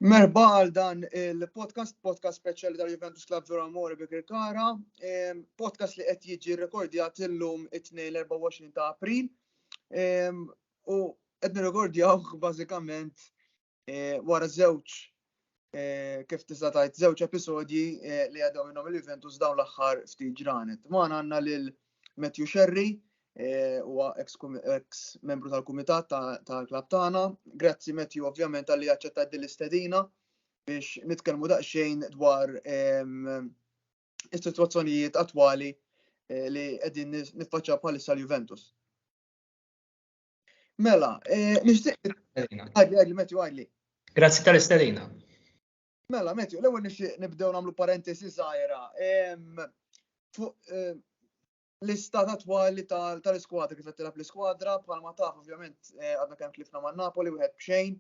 Merba għal dan il-podcast speċjali tal-Juventus Club Vero Amore Bikirkara, podcast li qed jiġi rrekordjat illum it-24 ta' April. U qed nirrekordjaw bażikament wara żewġ kif tista' tgħid żewġ episodji li għaddew minnhom il-Juventus dawn l-aħħar ftit ġranet. Magħna għandna lil Matthew Sherry, huwa ex membru tal-kumitat tal-klabb tagħna. Grazzi Matthew ovvjament għalli aċċettat din l-istedina biex nitkellmu daqsxejn dwar is-sitwazzjonijiet attwali li qegħdin niffaċċjaw bħalissa l-Juventus. Mela, nixtieq għadli Matthew għadli. Grazzi tal-istedina. Mela Matthew, l-ewwel nixtieq nibdew nagħmlu parentesi żgħira. L-istat attwali tal-iskwadra kif qed tilgħab l-iskwadra bħalma taf ovvjament għadna kemm tlifna man Napoli wieħed b'xejn.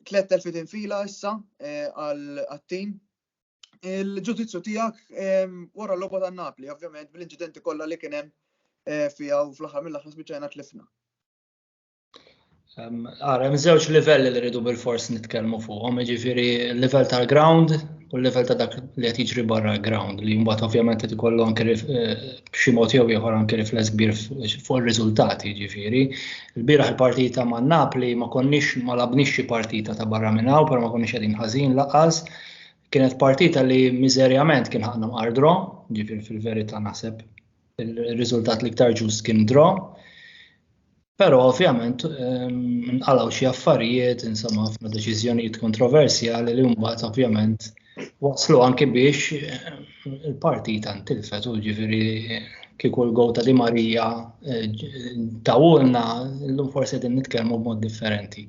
3,000 infila issa għat-tim. Il-ġudizzju tiegħek wara l-logħba tan-Napoli ovvjament bil-inċidenti kollha li kien hemm fiha u fl-aħħar mill-aħħar spiċċajna tlifna. Hemm żewġ livelli li rridu bil-fors nitkellmu fuqhom, jiġifieri l-livell tal-ground u l-livell ta' dak li qed jiġri barra l-ground li mbagħad ovvjament qed ikollu anke b'xi mod jew ieħor anke rifless kbir fuq ir-riżultati jiġifieri. Il-bieraħ il-partita man Napoli ma labniex xi partita ta' barra minn hawn, però ma konniex qegħdin ħażin laqqas. Kienet partita li miżerjament kien ħaqna mqardro, jiġifieri fil-verità naħseb il-riżultat l-iktar ġust kien draw. Però ovvjament nqalgħu xi affarijiet, insomma ħafna deċiżjonijiet kontroversjali li mbagħad ovvjament waslu anke biex il-partita ntilfet u ġifieri kieku l-gowl ta' Di Maria tawulna llum forsi qegħdin nitkellmu b'mod differenti.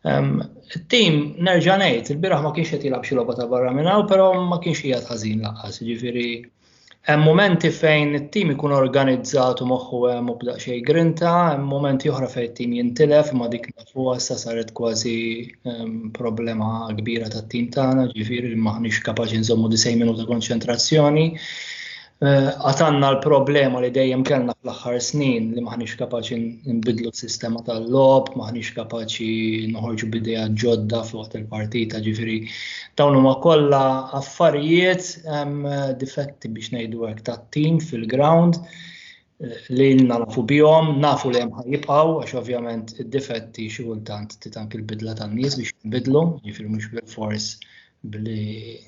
It-tim nerġa' ngħid il-bieraħ ma kienx qed jilgħab xi logħba ta' barra minn hawn, però ma kienx qiegħed ħażin laqqas, jiġifieri hemm momenti fejn it-tim ikun organizzat u moħħu hemm u b'daqsxejn grinta, hemm momenti oħra fejn it-tim jintilef imma dik nafuha issa saret kważi problema kbira tat-tim tagħna, ġifieri maħniex kapaċi nżommu 90 minuta konċentrazzjoni. Għatanna l-problema li dejjem kellna fl-aħħar snin li maħniex kapaċi nbidlu s-sistema tal-logħob, maħniex kapaċi noħorġu b'idea ġodda f'waqt il-partita, ġifieri dawn huma kollha affarijiet difetti biex ngħidu hekk tat-tim fil-ground li nafu bihom, nafu li hemm ħajjibqgħu għax ovvjament id-difetti xi kultant tit anke l-bidla tan-nies biex jinbidlu, ġifieri mhux bil-fors billi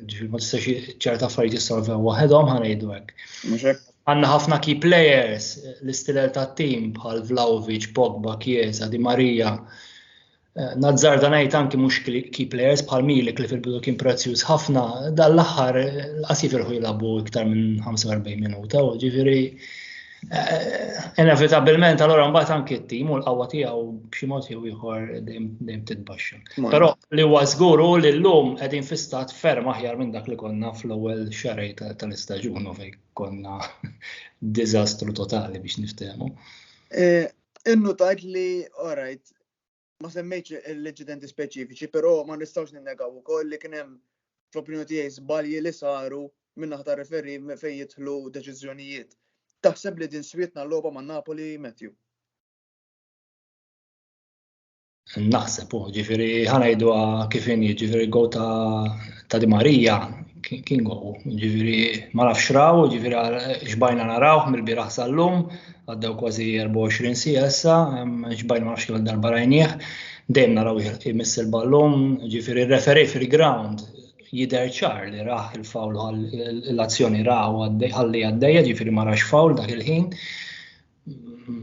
ġifieri ma tistax ċerta affarijiet jissolvew waħedhom ħanejdu hekk. Għandna ħafna key players l-istilel tat-tim bħal Vlahovic, Pogba, Chiesa, Di Maria. Nazzarda ngħid anke mhux key players bħal Milik li fil-bidu kien prezzjuż ħafna dal-aħħar qas jifirħu jilagħbu iktar minn 45 minuta u ġifieri inevitabilment allura mbagħad anke t-tim u l-qawwa tiegħu b'xi mod jew ieħor dejjem titbaxxa. Però li huwa żgur hu li llum qegħdin fi stat ferm aħjar minn dak li konna fl-ewwel xahrej tal-istaġun fejn konna diżastru totali biex niftehmu. Innutajt li orajt ma semmejtx l-inċidenti speċifiċi, però ma nistgħux ninnegaw ukoll li kien hemm fl-opinjoni tiegħi żbalji li saru minn naħa tar-referi fejn jidħlu deċiżjonijiet. Taħseb li din swietna l-logħba man Napoli, Matthew? Naħseb ġifieri ħanejduha kif inhi, ġifieri gow ta' Di Maria kien gow, ġifieri ma nafx raw, ġifieri xbajna narawh mill-bieraħ sal-lum, għaddew kważi 24 siegħa issa, xbajna ma nafx kif darba rajnieh, dejjem naraw imiss il-ballun, ġifieri r-referee fil-ground jidher ċar li raħ il-fawl l-azzjoni raw ħalli għaddejja, ġifieri ma rax fawl dak il-ħin.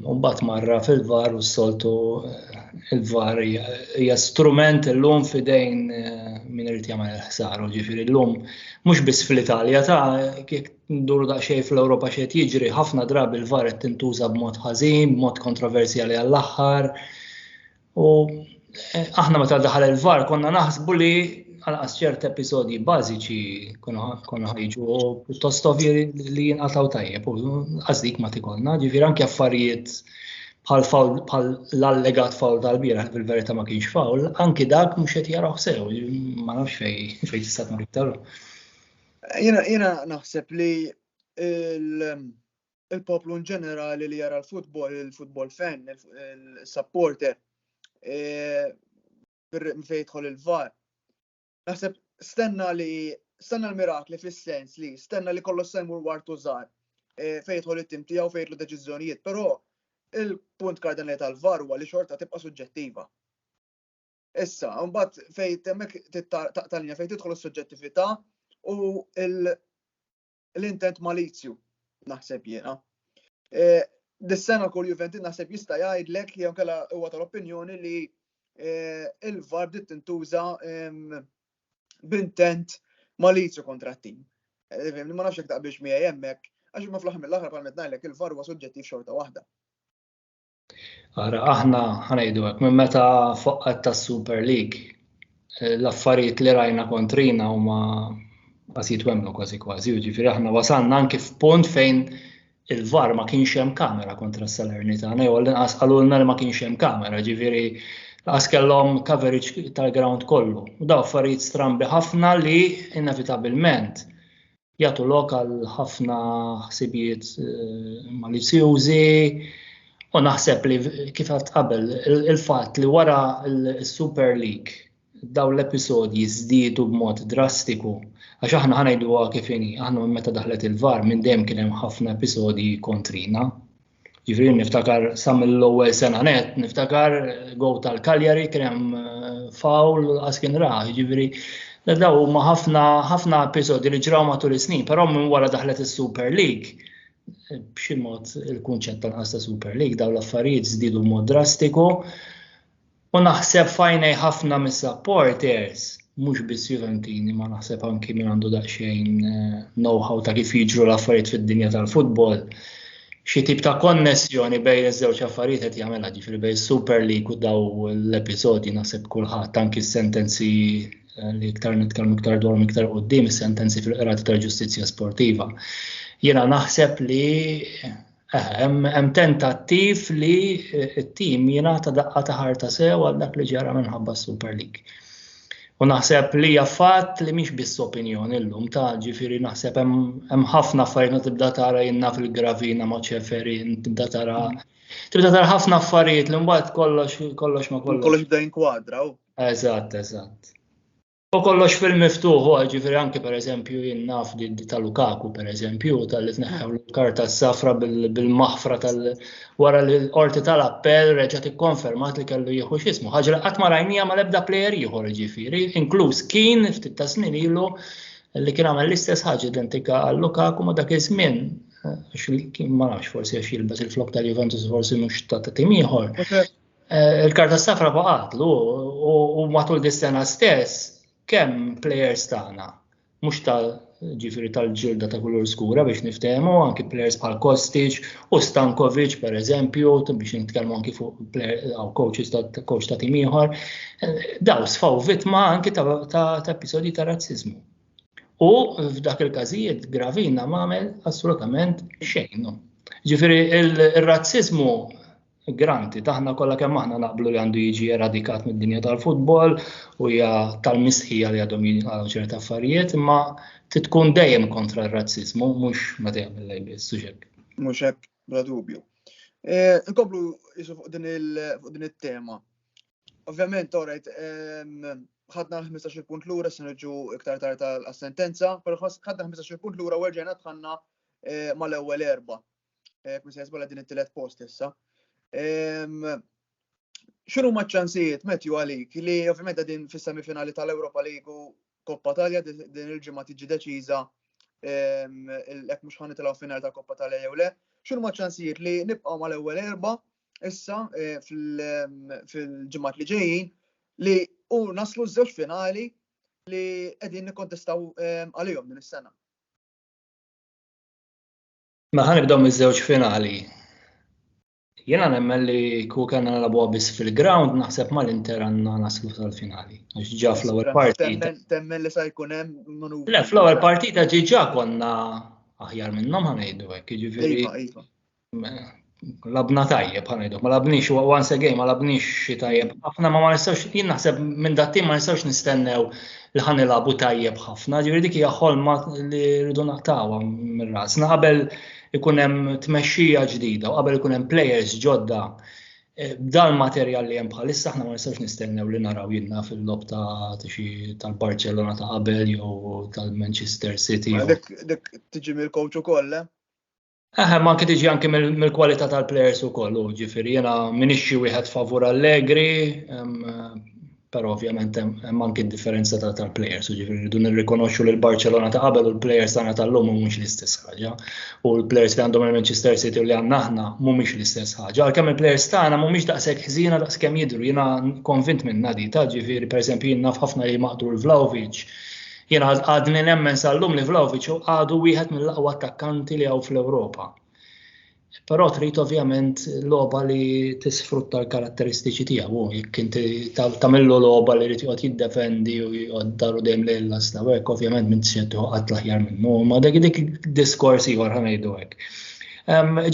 U mbagħad marra fil-VAR u s-soltu il-VAR hija strument illum f'idejn min irid jagħmel il-ħsar, ġifieri llum mhux biss fl-Italja jekk nduru daqsxejn fl-Ewropa xi qed jiġri ħafna drabi il-VAR qed tintuża b'mod ħażin, b'mod kontroversjali għall-aħħar. U aħna meta daħal il-VAR konna naħsbu li għalqas ċert episodji bażiċi konna ħajġu pjuttost ovvji li jinqatgħu tajjeb u qasdik ma tikolna, ġifieri anke affarijiet bħal l-allegat fawl tal-bieraħ fil-verità ma kienx fawl, anke dak mhux qed jaraw sew, ma nafx fejn tista' tmur iktar. Jiena naħseb li il-poplu in ġenerali li jara l-futbol fan, il-supporter fejn jidħol il-VAR. Naħseb stenna l-mirakli fis-sens li stenna li kollox se jmur wartu żgħar fejn jidħol it-tim tiegħu fejn jidħlu deċiżjonijiet, però il-punt kardinali tal-VAR huwa li xorta tibqa' suġġettiva. Issa, mbagħad fejn hemmhekk taqtalja fejn tidħol is-suġġettività u l-intent malizju naħseb jiena. Dis-sena kull Juventus naħseb jista' jgħidlek jew kellha huwa tal-opinjoni li il-VAR bdiet tintuża b'intent malizju kontra t-tim. Ma nafx jekk taqbilx miegħi hemmhekk għax ma fl-aħħar mill-aħħar bħal ngħidlek il-VAR huwa suġġettiv xorta waħda. Ara aħna ħanejdu hekk minn meta foqqat tas-Super League l-affarijiet li rajna kontrina huma qasit wemlu kważi, jiġifieri aħna wasalna anke f'punt fejn il-VAR ma kienx hemm kamera kontra s-Salernitana, jew l-inqas qalulna li ma kienx hemm kamera, ġifieri laqas kellhom coverage tal-ground kollu. U daw affarijiet strambi ħafna li inevitabilment jagħtu lokal ħafna ħsibijiet malizzjużi u naħseb li kif qed qabel il-fatt li wara l-Super League daw l-episodji żdiedu b'mod drastiku għax aħna ħanejduha kif inhi, aħna meta daħlet il-VAR minn dejjem kien hemm ħafna episodji kontrina. Ġifieri niftakar sa mill-ewwel sena net, niftakar gow tal-Cagliari kien hemm foul qas kien ra, ġifieri daw huma ħafna episodji li ġraw matul is-snin, però minn wara daħlet is-Super League b'xi mod il-kunċett tal-qas ta' Super League daw l-affarijiet żdiedu b'mod drastiku u naħseb fajnej ħafna mis-supporters mhux biss Juventini, ma naħseb anki min għandu daqsxejn know-how ta' kif jiġru l-affarijiet fid-dinja tal-futbol. Xi tip ta' konnessjoni bejn iż-żewġ affarijiet qed jagħmilha ġifieri bejn Super League u daw l-episodji naħseb kulħadd anki s-sentenzi li iktar nitkellmu iktar dwarhom iktar quddiem is-sentenzi fil-qrati tal-ġustizzja sportiva. Jiena naħseb li hemm tentattiv li t-tim jingħata daqqa ta' ħarta sew għal dak li ġara minħabba s-Super League. U naħseb li fatt li mhix biss opinjoni llum ta' ġifieri naħseb hemm ħafna affarijiet tibda tara jinnna fil-gravina ma' ċeferi, tibda tara ħafna affarijiet li mbagħad kollox ma kollox. Kollox bda jinkwadra. Eżatt. U kollox fil-miftuħ, ġifieri anke pereżempju jien naf ta' Lukaku pereżempju tal-li tneħħew l-karta s-safra bil-maħfra wara li l-qorti tal-appell reġgħet ikkonfermat li kellu jieħu x'ismu. Ħaġa li qatt ma rajnija mal-ebda plejer ieħor ġifieri, inkluż kien ftit ta' snin ilu li kien għamel l-istess ħaġa identika għal Lukaku ma dak iż-żmien. Ma nafx forsi għax jilbes il-flok tal-Juventus forsi mhux ta' tim ieħor. Il-karta s-safra baqgħetlu u matul dis-sena stess kemm plejers tagħna mhux ġifieri tal-ġilda ta' kulur skura biex niftehmu anki plejers bħal Kostic u Stankovic pereżempju biex nitkellmu anki fuq coach ta' tim ieħor daw sfaw vittma anki ta' episodji ta' razziżmu. U f'dak il-każijiet Gravina m'għamel assolutament xejn. Ġifieri ir-razziżmu granti taħna kollha kemm aħna naqblu li għandu jiġi eradikat mid-dinja tal-futbol u hija tal-misħija li għadhom jingħalgħu ċerti affarijiet, imma tkun dejjem kontra r-razziżmu mhux meta jagħmel lejbies suġġett. Mhux hekk bla dubju. Nkomplu fuq din it-tema. Ovvjament orajt ħadna 15 punt lura se niġu iktar tard tal-sentenza, però ħadna 15 punt lura u rġajna tħanna mal-ewwel erba'. Kif se jisbala din it-tielet post issa. X'inhu maċ-ċansijiet Matthew għalik li ovvjament din fis-semifinali tal-Ewropa League u Koppa Talja din il-ġimgħa tiġi deċiża hekk mhux ħanitilgħu finali ta' Koppa Talja jew le. X'inhu maċ-ċansijiet li nibqgħu mal-ewwel erba' issa fil-ġimgħat li ġejjin li naslu ż-żewġ finali li qegħdin nikkontestaw għalihom din is-sena. Ma ħanibdew miż-żewġ finali. Jiena nemmen li kieku kellna nilagħbuha biss fil-ground naħseb mal-Inter għandna naslu tal-finali. Għax ġa fl-ewwel partita. Temmen li se jkun hemm manuvri. Le fl-ewwel partita ġa konna aħjar minnhom ħanejdu hekk, jiġifieri. Labna tajjeb ħanejdu, ma labniex once again ma labniex xi tajjeb ħafna ma nistgħux jien naħseb minn dat-tim ma nistgħux nistennew li ħanilagħbu tajjeb ħafna, ġifieri dik hija ħolma li rridu naqtawha mir-rasna qabel ikun hemm tmexxija ġdida u qabel ikun hemm plejers ġodda B'dan materjal li hemm bħalissa aħna ma nistgħux nistennew li naraw jiena fil-lob tal-Barcellona ta' qabel jew tal-Manchester City. Dik tiġi mill-coach ukoll, Ma anke tiġi anke mill-kwalità tal-plejers ukoll, ġifieri jiena m'iniex xi wieħed favur Allegri, però ovvjament hemm anke differenza tal-plejers, ġifieri rridu nirrikonoxxu li l-Barcellona ta' qabel u l-plejers tagħna tal-lum mhumiex l-istess ħaġa. U l-plejers li għandhom il-Manchester City u li għandna aħna mhumiex l-istess ħaġa. Għalkemm il-plejers tagħna mhumiex daqshekk ħżiena daqskemm jidhru, jiena konvint minn nadi ta' ġifieri pereżempju jien naf ħafna li maqdur Vlahovic. Jiena għadni nemmen sal-lum li Vlahovic għadu wieħed mill-aqwa attakkanti li hawn fl-Ewropa. Però trid ovvjament logħba li tisfrutta l-karatteristiċi tiegħu, jekk inti tagħmillu logħba li rid joqgħod jiddefendi u joqgħod daru dejjem lejl sta hekk ovvjament minn tixed ħadd l-aħjar minnu, ma dik diskors ieħor ħanejdu hekk.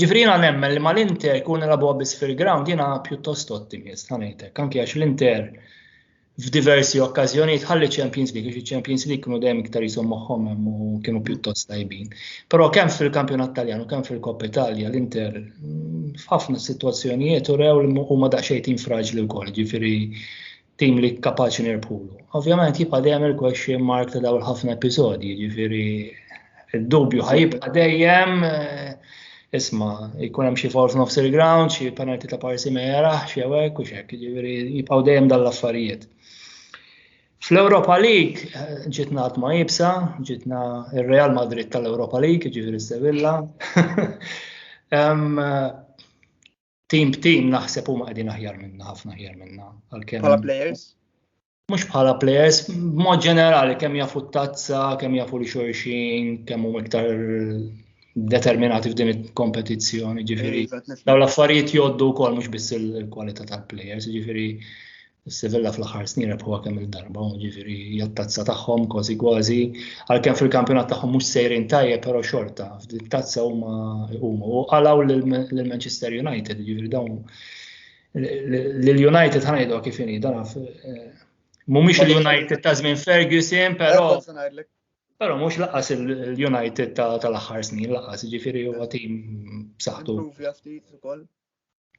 Ġifri jiena nemmen li mal-Inter jkun ilagħbuha biss fil-ground jiena pjuttost ottimist ħanejtek, anke għax l-Inter f'diversi okkażjonijiet ħalli Champions League, għax Champions League kienu dejjem iktar ishom moħħhom hemm u kienu pjuttost tajbin. Però kemm fil-Kampjonat Taljan u kemm fil-Koppa Italja l-Inter f'ħafna sitwazzjonijiet urew li huma daqsxejn tim fraġli wkoll, ġifieri tim li kapaċi nirbħulu. Ovvjament jibqa' dejjem il-question mark ta' dawn ħafna episodji, ġifieri id-dubju ħajibqa' dejjem isma' jkun hemm xi fouls nofs il-ground, xi penalty ta' parsi ma jaraħ, xi hekk u x'hekk, ġifieri jibqgħu dejjem dal-affarijiet. Fl-Europa League ġitna ma jibsa, ġitna il-Real Madrid tal-Europa League, ġifiri Sevilla. Team naħseb huma qegħdin aħjar minna, ħafna aħjar minna. Bħala players? Mhux bħala players, b'mod ġenerali kemm jafu t-tazza, kemm jafu li xorxin, kemm huma iktar determinati f'din il-kompetizzjoni, ġifiri. Dawn l-affarijiet jgħoddu wkoll mhux biss il-kwalità tal-players, ġifiri. Sevilla fl-aħħar snin rebħuha kemm il-darba, ġifieri jattazza tagħhom kważi għalkemm fil-kampjonat tagħhom mhux sejrin tajjeb, però xorta f'tazza huma u qalgħu lill-Manchester United, ġifieri dawn lill-United ħanejdu kif inhi dan mhumiex il-United ta' żmien Ferguson, però mhux laqas il-United tal-aħħar snin laqas, ġifieri huwa tim b'saħħtu.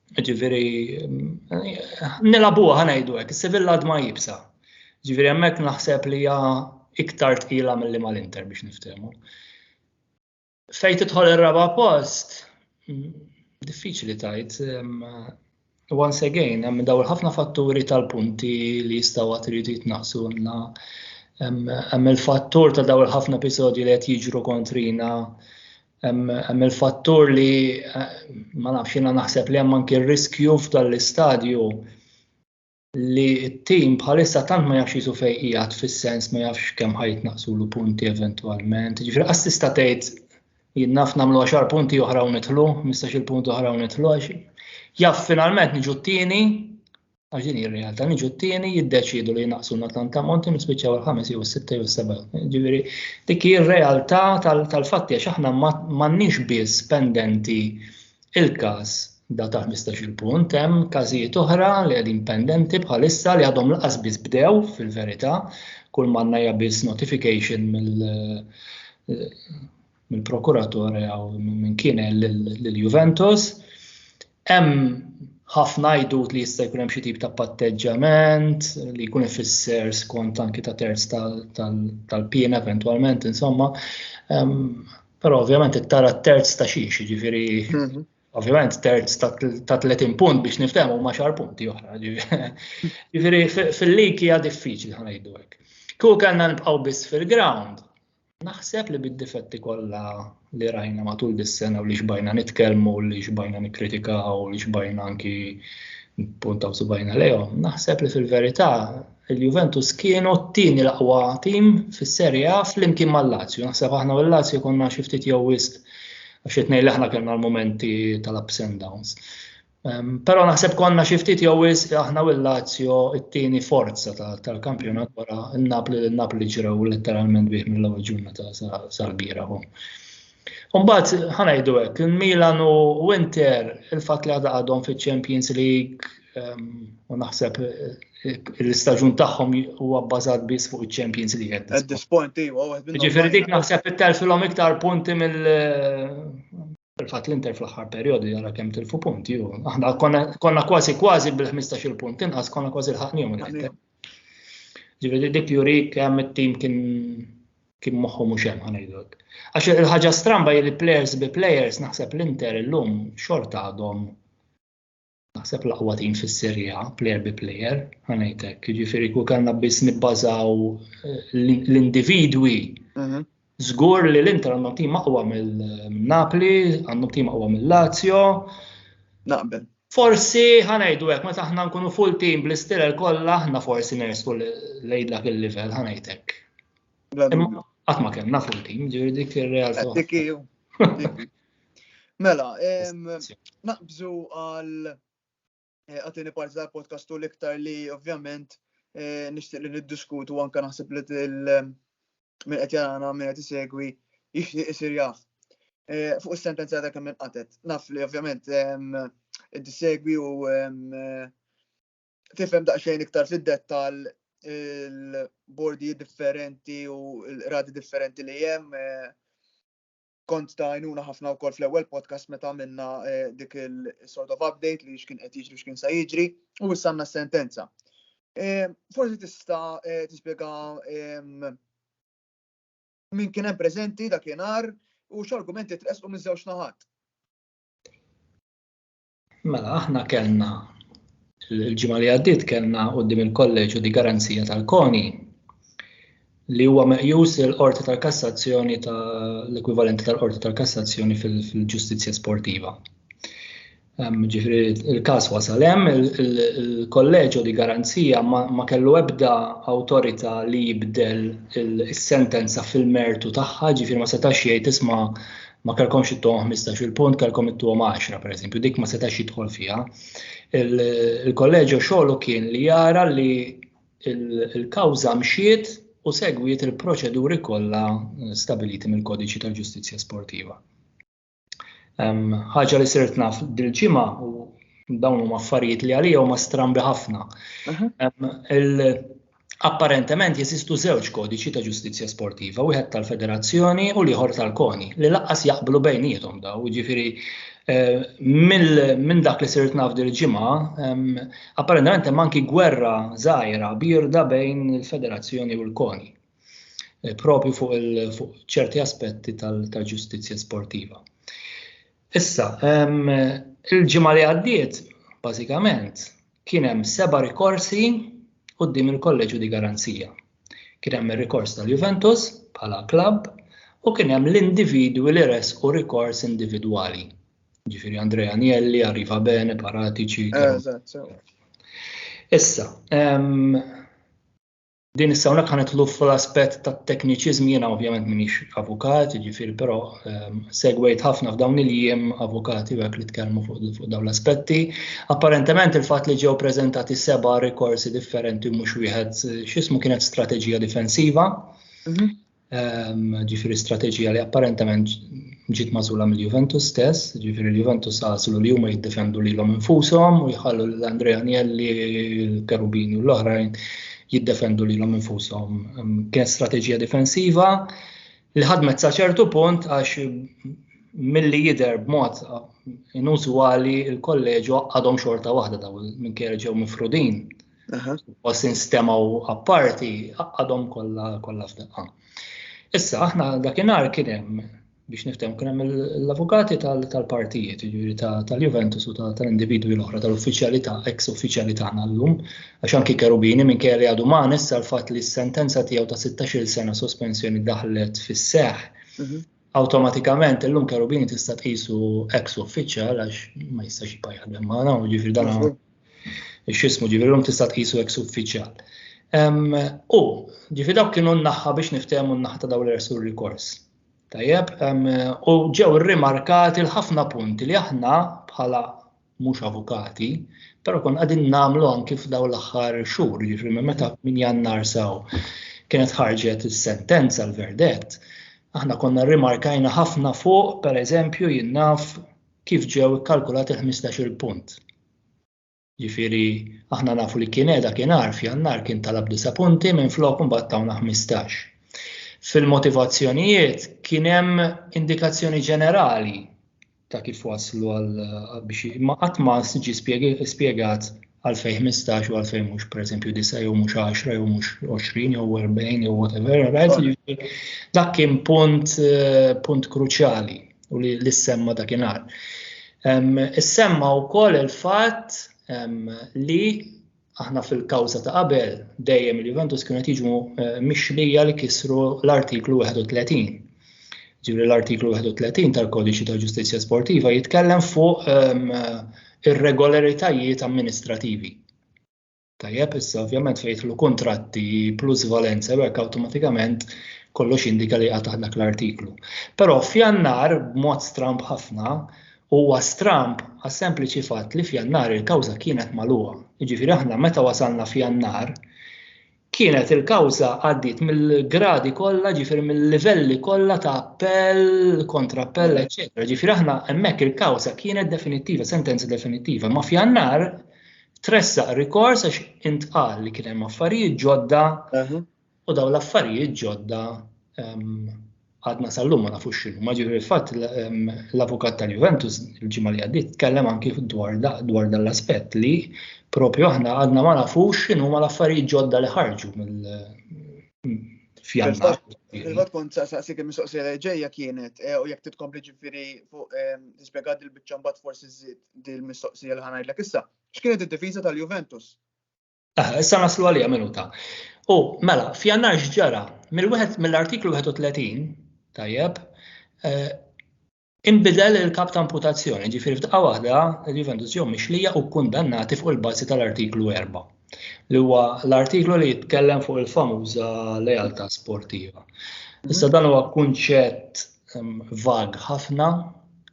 Ġifieri nilabuha ħanejdu hekk, is-Sevilla ma jibsa. Ġifieri hemmhekk naħseb li hija iktar tqila milli mal-Inter biex niftehmu. Fejn tidħol ir-raba' post, diffiċli tgħid. Once again, hemm dawn ħafna fatturi tal-punti li jistgħu tridu jitnaqsulna. Hemm il-fattur ta' dawn ħafna episodji li qed jiġru kontrina. Hemm il-fattur li ma nafx jiena naħseb li hemm anke r-riskju f'dal-istadju li t-tim bħalissa tant ma jafx jisu fejn qiegħed fis-sens ma jafx kemm ħajtnaqsulu punti eventwalment. Ġifieri qas tista' tgħid jien naf nagħmlu 10 punti oħra u nidħlu, 15-il punt oħra u nidħlu għax jaf finalment niġu t-tieni għax din ir-realtà niġu t-tieni jiddeċiedu li jnaqsulna tant ammonti nispiċċaw il-5 jew is-6 jew is-7. Ġifieri dik hi r-realtà tal-fatti għax aħna m'għandniex biss pendenti il-każ da ta' 15-il punt, hemm każijiet oħra li qegħdin pendenti bħalissa li għadhom laqas biss bdew fil-verità, kull manna hija biss notification mill-prokuratur jew minn kien lill-Juventus. Hemm ħafna jdut li jista' jkun hemm xi tip ta' patteġġament li jkun ifisser skont anki ta' terz tal-pien eventwalment insomma. Però ovvjament tara terz ta' xi jiġifieri ovvjament terz ta' 30 punt biex niftehmu ma' 10 punti oħra. Ġifieri fil-lig hija diffiċli ħanejdu hekk. Kieku kellna nibqgħu biss fil-ground, naħseb li bid-difetti kollha li rajna matul dis-sena u li xbajna nitkellmu u li xbajna nikkritikaw u li xbajna anki npuntaw subajna lejhom, naħseb li fil-verità il-Juventus kienu t-tieni l-aqwa tim fis-Serje A flimkien mal-Lazio. Naħseb aħna u l-Lazio konna xi ftit jew wisq għax qed ngħid li aħna kellna l-momenti tal-ups and downs. Però naħseb konna xi ftit jew wisq aħna u l-Lazio t-tieni forza tal-kampjonat wara n-Napoli ġrew letteralment bih mill-ewwel ġurnata sal-bieraħ. Mbagħad ħanejdu hekk, il-Milan u Inter il-fatt li għadhom fiċ-Champions League u naħseb l-istaġun tagħhom huwa bbażat biss fuq iċ-Champions League. At this point, ġifieri dik naħseb ittelfilhom iktar punti il-fatt l-Inter fl-aħħar perjodu jara kemm tilfu punti u aħna konna kważi bil-15 punt inqas konna kważi l-ħaqnihom minn hekk. Ġifieri dik juri kemm it-tim kien moħħu mhux hemm ħanejdlek. Għax il-ħaġa stramba li players bi players naħseb l-Inter illum xorta għadhom naħseb l-aqwa tim fis-Serje A, player bi player, ħanejtek. Ġifieri kieku kellna biss nibbażaw l-individwi. Żgur li l-Inter għandhom tim aqwa mill-Napoli, għandhom tim aqwa mill-Lazio. Naqbel. Forsi ħanejdu hekk meta aħna nkunu full team bl-istirel kollha aħna forsi nersqu lejn dak il-livell ħanejtek. Imma qatt ma kellna full team, ġifieri dik ir-realtà. Dik hu. Mela, naqbżu għal għatini parti tal-podcast u l-iktar li ovvjament nixtieq li niddiskutu anke naħseb li minn qed jarana minn qed isegwi jixtieq isir jaf. Fuq is-sentenza ta' kemm inqatet. Naf li ovvjament id-segwi u tifhem daqsxejn iktar fid-dettall il-bordi differenti u l-radi differenti li hemm. Kont ta' għajnuna ħafna wkoll fl-ewwel podcast meta għamilna dik il-sort of update li x'kien qed jiġri x'kien sa jiġri u issa għandna sentenza. Forsi tista' tispjega min kien hemm preżenti dakinhar u x'argumenti tresqu minn żewġ naħat. Mela aħna kellna il-ġimgħa li għaddiet kellna quddiem il-kolleġġju di garanzija tal-Koni li huwa meqjus il-Qorti tal-Kassazzjoni l-ekwivalenti tal-Qorti tal-Kassazzjoni fil-ġustizzja sportiva. Ġifieri il-każ wasal hemm, il-kolleġġju di garanzija ma kellu ebda awtorità li jibdel is-sentenza fil-mertu tagħha, ġifieri ma setax jgħid isma' ma kellkomx ittuhom 15-il punt, kellkom ittuhom 10 pereżempju, dik ma setax jidħol fiha. Il-kolleġġju xogħlu kien li jara li il-kawża mxiet u segwiet il-proċeduri kollha stabiliti mill-Kodiċi tal-Ġustizzja Sportiva. Ħaġa li sirt naf dil-ġimgħa u dawn huma affarijiet li għalija huma strambi ħafna. Apparentement jeżistu żewġ kodiċi ta' ġustizzja sportiva, wieħed tal-Federazzjoni u l-ieħor tal-Koni, li laqqas jaqblu bejniethom daw, jiġifieri minn dak li sirt naf dil-ġimgħa, apparentement hemm anki gwerra żgħira birda bejn il-Federazzjoni u l-Koni, propju fuq ċerti aspetti tal-ġustizzja sportiva. Issa, il-ġimgħa li għaddiet, bażikament, kien hemm 7 rikorsi quddiem il-kolleġġju di garanzija. Kien hemm ir-rikors tal-Juventus bħala klabb u kien hemm l-individwi li resqu rikors individwali. Ġifieri Andrea Agnelli, Arriva Bene, Paratici. Issa, din issa hawnhekk ħanidħlu fl-aspett tat-tekniċiżmi, jiena ovvjament m'iniex avukat, ġifieri però segwejt ħafna f'dawn il-jiem avukati hekk li tkellmu fuq dawn l-aspetti. Apparentement il-fatt li ġew preżentati 7 rikorsi differenti mhux wieħed x'ismu kienet strateġija difensiva. Ġifieri strateġija li apparentement ġiet magħżula mill-Juventus stess, ġifieri l-Juventus għażlu li huma jiddefendu lilhom infushom u jħallu l-Andrea Agnelli, l-Cherubini u l-oħrajn jiddefendu lilhom infushom. Kienet strateġija difensiva li ħadmet sa ċertu punt għax milli jidher b'mod inużwali l-kolleġġju għadhom xorta waħda daw minkejja ġew mifrudin. U sinstemaw apparti għadhom kollha f'daqqa. Issa aħna dakinhar kien hemm biex nifhem kien hemm l-avukati tal-partijiet, jiġifieri tal-Juventus u tal-individwi l-oħra tal-uffiċjalità, ex uffiċjali tagħna llum, għax anki Cherubini minkejja li għadu ma issa l-fatt li s-sentenza tiegħu ta' 16-il sena sospensjoni daħlet fis-seħħ. Awtomatikament illum Cherubini tista' tqisu ex uffiċjal għax ma jistax jibqa' jaħdem magħna, ġifieri dan x'ismu ġifieri llum tista' tqisu ex uffiċjal. U ġifieri dawk kienu n-naħa biex niftehmu n-naħa ta' dawn l-ersu rikors. Tajjeb, u ġew irrimarkati l-ħafna punti li aħna bħala mhux avukati, però kon qegħdin nagħmlu anki f'dawn l-aħħar xhur, jiġri meta min Jannar saw kienet ħarġet is-sentenza l-verdett. Aħna konna rrimarkajna ħafna fuq, pereżempju jien naf kif ġew ikkalkulati l-15-il punt. Ġifieri aħna nafu li kien qiegħda kien f'Jannar kien talab 9 punti minn flok imbagħad tawna 15. Fil-motivazzjonijiet kien hemm indikazzjoni ġenerali ta' kif waslu għal biex ma qatt ma ġi spjegat għalfejn 15 u għalfejn mhux pereżempju 9 jew mhux 10 jew mhux 20 jew 40 jew whatever, right? Dak kien punt kruċjali u li semma dakinhar. Issemma wkoll il-fatt li aħna fil-kawża ta' qabel dejjem il-Juventus kienu qed jiġu mixlija li kisru l-artiklu 31. Ġifieri l-artiklu 31 tal-Kodiċi ta' Ġustizzja Sportiva jitkellem fuq irregolaritajiet amministrativi. Tajjeb, issa ovvjament fejn jidħlu kuntratti plusvalenza hekk awtomatikament kollox indika li qatt dak l-artiklu. Però f'Jannar b'mod stramb ħafna huwa stramb għas-sempliċi fatt li f'Jannar il-kawża kienet magħluqa. Jiġifieri aħna meta wasalna f'Jannar kienet il-kawża għaddiet mill-gradi kollha, ġifieri mill-livelli kollha ta' appell, kontrappell, eċetera. Ġifieri aħna hemmhekk il-kawża kienet definittiva, sentenza definittiva, ma f'Jannar tressaq rikors għax intqal li kien hemm affarijiet ġodda u dawn l-affarijiet ġodda għadna sal-lum ma nafux x'inhu. Ma ġifieri fatt l-avukat tal-Juventus il-ġimgħa li għaddiet tkellem anki dwar dan l-aspett li propju aħna għadna ma nafux x'inhuma l-affarijiet ġodda li ħarġu f'Jannar. Il-vot kont saqsik il-mistoqsija li ġejja kienet u jekk titkompli ġifieri fuq tispjegat il-biċċa mbagħad forsi żżid dil-mistoqsija li ħanajdlek issa. X'kienet id-difiża tal-Juventus? Issa naslu għalija minuta. U mela, f'Jannar x'ġara mill-artiklu 31 tajjeb, inbidel il-kap ta' amputazzjoni, ġifieri f'daqqa waħda il-Juventus ġew mixlija u kkundannati fuq il-bażi tal-artiklu 4. Li huwa l-artiklu li jitkellem fuq il-famuża lealtà sportiva. Issa dan huwa kunċett vag ħafna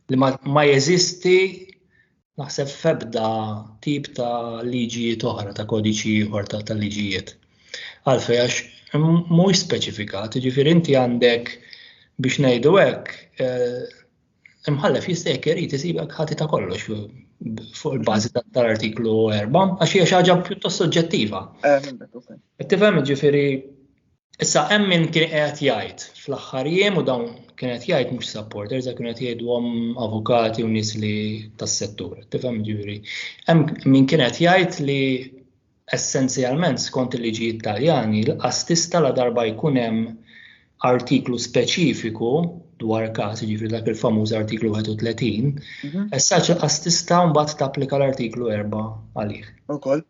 li ma jeżisti naħseb f'ebda tip ta' liġijiet oħra ta' kodiċi ieħor ta' liġijiet. Għalfejn għax mhux speċifikat, ġifieri inti għandek biex ngħidu hekk imħallef jista' jekk irid isibek ħati ta' kollox fuq il-bażi tal-artiklu 4 għax hija xi ħaġa pjuttost soġġettiva. Qed tifhem ġifieri issa hemm min kien qed jgħid fl-aħħar jiem u dawn kien qed jgħid mhux supporters kienu qed jgħidhom avukati u nies li tas-settur. Tifhem ġifieri. Hemm min kien qed jgħid li essenzjalment skont il-liġijiet Taljani l-qas tista' la darba jkun hemm artiklu speċifiku dwar każ, jiġifieri dak il-famuż artiklu 31, issa qas tista' mbagħad tapplika l-artiklu 4 għalih. Ukoll.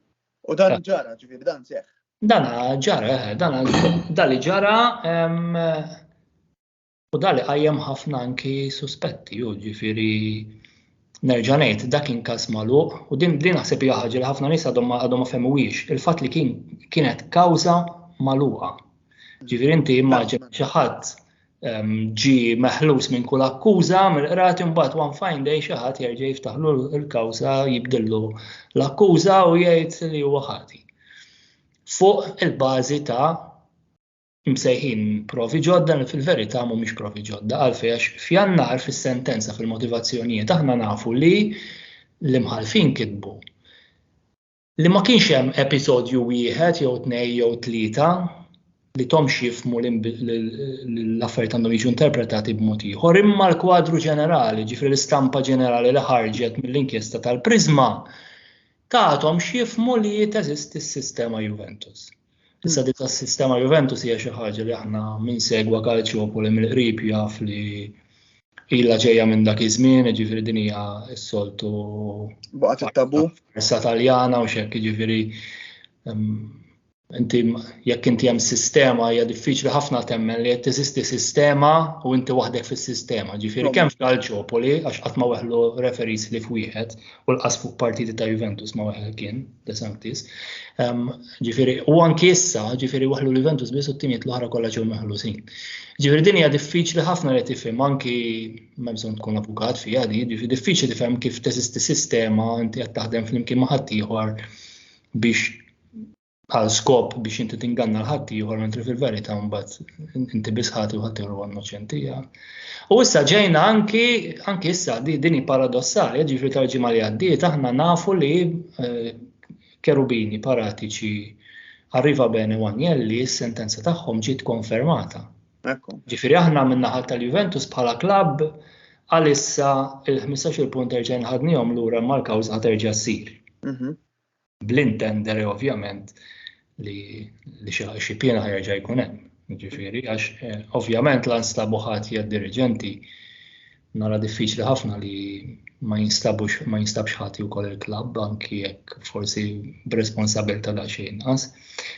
U dan ġara, ġifieri dan seħħ. Dan ġara, dan li ġara u dan li qajjem ħafna anki suspetti, ġifieri nerġa' ngħid dak kien każ magħluq u din naħseb hija ħaġa li ħafna nies għadhom ma fehmuwiex il-fatt li kienet kawża magħluqa. Ġifieri inti immaġina xi ħadd ġie meħlus minn kull akkuża mill-qrati mbagħad one fine day xi ħadd jerġa' jiftaħlu l-kawża jibdillu l-akkuża u jgħid li huwa ħati. Fuq il-bażi ta' msejħin provi ġodda li fil-verità mhumiex provi ġodda għalfejn għax f'Jannar fis-sentenza fil-motivazzjonijiet aħna nafu li l-imħalfin kitbu li ma kienx hemm episodju wieħed jew tnejn jew tlieta li tomx jifhmu l-affarijiet għandhom jiġu interpretati b'mod ieħor imma l-kwadru ġenerali, ġifieri l-istampa ġenerali li ħarġet mill-inkjesta tal-Prizma tagħhom x'jifhmu li teżisti s-sistema Juventus. Issa dik tas-sistema Juventus hija xi ħaġa li aħna min segwa Calciopoli mill-qrib jaf li ilha ġejja minn dak iż-żmien, ġifieri din hija s-soltu baqgħet it-tabu. Issa Taljana u x'hekk jiġifieri inti jekk inti hemm sistema hija diffiċli ħafna temmen li qed teżisti sistema u inti waħdek fis-sistema. Ġifieri kemm f'Calciopoli għax qatt ma weħlu referees li f'wieħed u l-qas fuq partiti ta' Juventus ma weħel kien De Sanctis. Ġifieri u anke issa ġifieri waħlu l-Juventus biss u t-timijiet l-oħra kollha ġew meħlusin. Ġifieri din hija diffiċli ħafna li tifhem anki m'hemm bżonn tkun avukat fiha di, ġifieri diffiċli tifhem kif teżisti sistema inti qed taħdem flimkien ma' ħadd ieħor biex għal skop biex inti tinganna l-ħadd ieħor mentri fil-verità mbagħad inti biss ħati u ħadd ieħor innoċenti. U issa ġejna anki issa din hi paradossali, ġifieri tal-ġimgħa li għaddiet aħna nafu li Cherubini Paratici Arriva Bene u Agnelli s-sentenza tagħhom ġiet konfermata. Ġifieri aħna min-naħa tal-Juventus bħala klabb għalissa il-15 punt terġa' nħadnihom lura mal-kawża terġa' ssir. Bl-intendere ovvjament li xi piena ħajerġa' jkun hemm. Ġifieri għax ovvjament l-anstabu ħati għad-diriġenti nara diffiċli ħafna li ma jinstabx ħati wkoll il-klabb anki jekk forsi b'responsabilità daqsxejn inqas.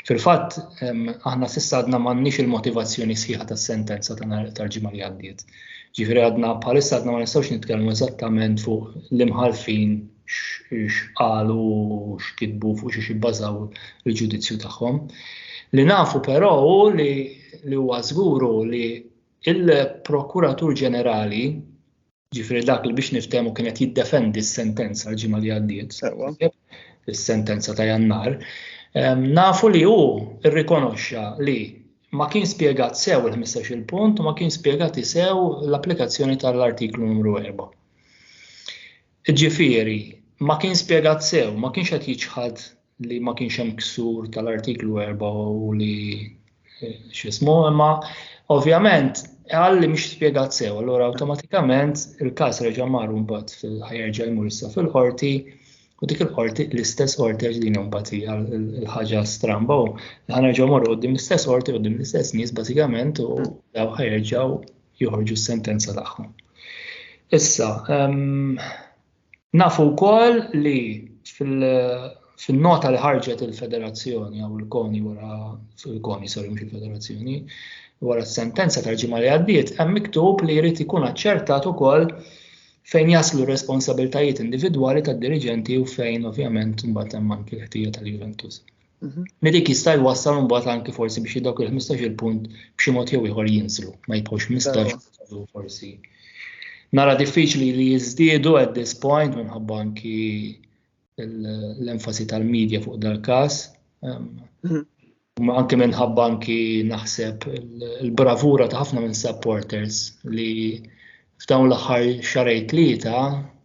Fil-fatt aħna s'issa għadna m'għandniex il-motivazzjoni sħiħa tas-sentenza tal-ġimgħa li għaddiet. Ġifieri għadna bħalissa għadna ma nistgħux nitkellmu eżattament fuq l-imħalfin x'qalu x'kitbu fuq xi bbażaw il-ġudizzju tagħhom. Li nafu però li huwa żguru li il-Prokuratur Ġenerali, ġifieri dak li biex niftehmu kienet jiddefendi s-sentenza l-ġimgħa li għaddiet, is-sentenza ta' Jannar, nafu li hu rrikonoxxa li ma kien spjegat sew il-15 punt u ma kien spjegati sew l-applikazzjoni tal-artiklu numru 4. Ġifieri, ma kien spjegat sew, ma kienx qed jiġħad li ma kienx hemm ksur tal-artiklu 4 u li x'ismu, imma ovvjament għalli mhix spjegat sew, allura awtomatikament il-każ reġa' marru mbagħad ħajerġa' jmur issa fil-qorti u dik il-qorti l-istess qorti għax din mbagħad hija l-ħaġa stramba u ħanerġgħu morru quddiem l-istess qorti quddiem l-istess nies bażikament u daw ħajerġgħu joħorġu s-sentenza tagħhom. Issa, nafu wkoll li fil-nota li ħarġet il-Federazzjoni jew il-Koni mhux il-Federazzjoni wara s-sentenza tal-ġimgħa li għaddiet hemm miktub li jrid ikun aċċertat ukoll fejn jaslu responsabiltajiet individwali tad-diriġenti u fejn ovvjament imbagħad hemm anke l-ħtija tal-Juventus. Dik jista' jwassal imbagħad anke forsi biex dawk il-15 punt b'xi mod jew ieħor jinżlu, ma jibqgħux 15 forsi. Nara diffiċli li jiżdiedu at this point minħabba anki l-enfasi tal-medja fuq dal-każ. Anke minħabba anki naħseb il-bravura ta' ħafna minn supporters li f'dawn l-aħħar xarejn tlieta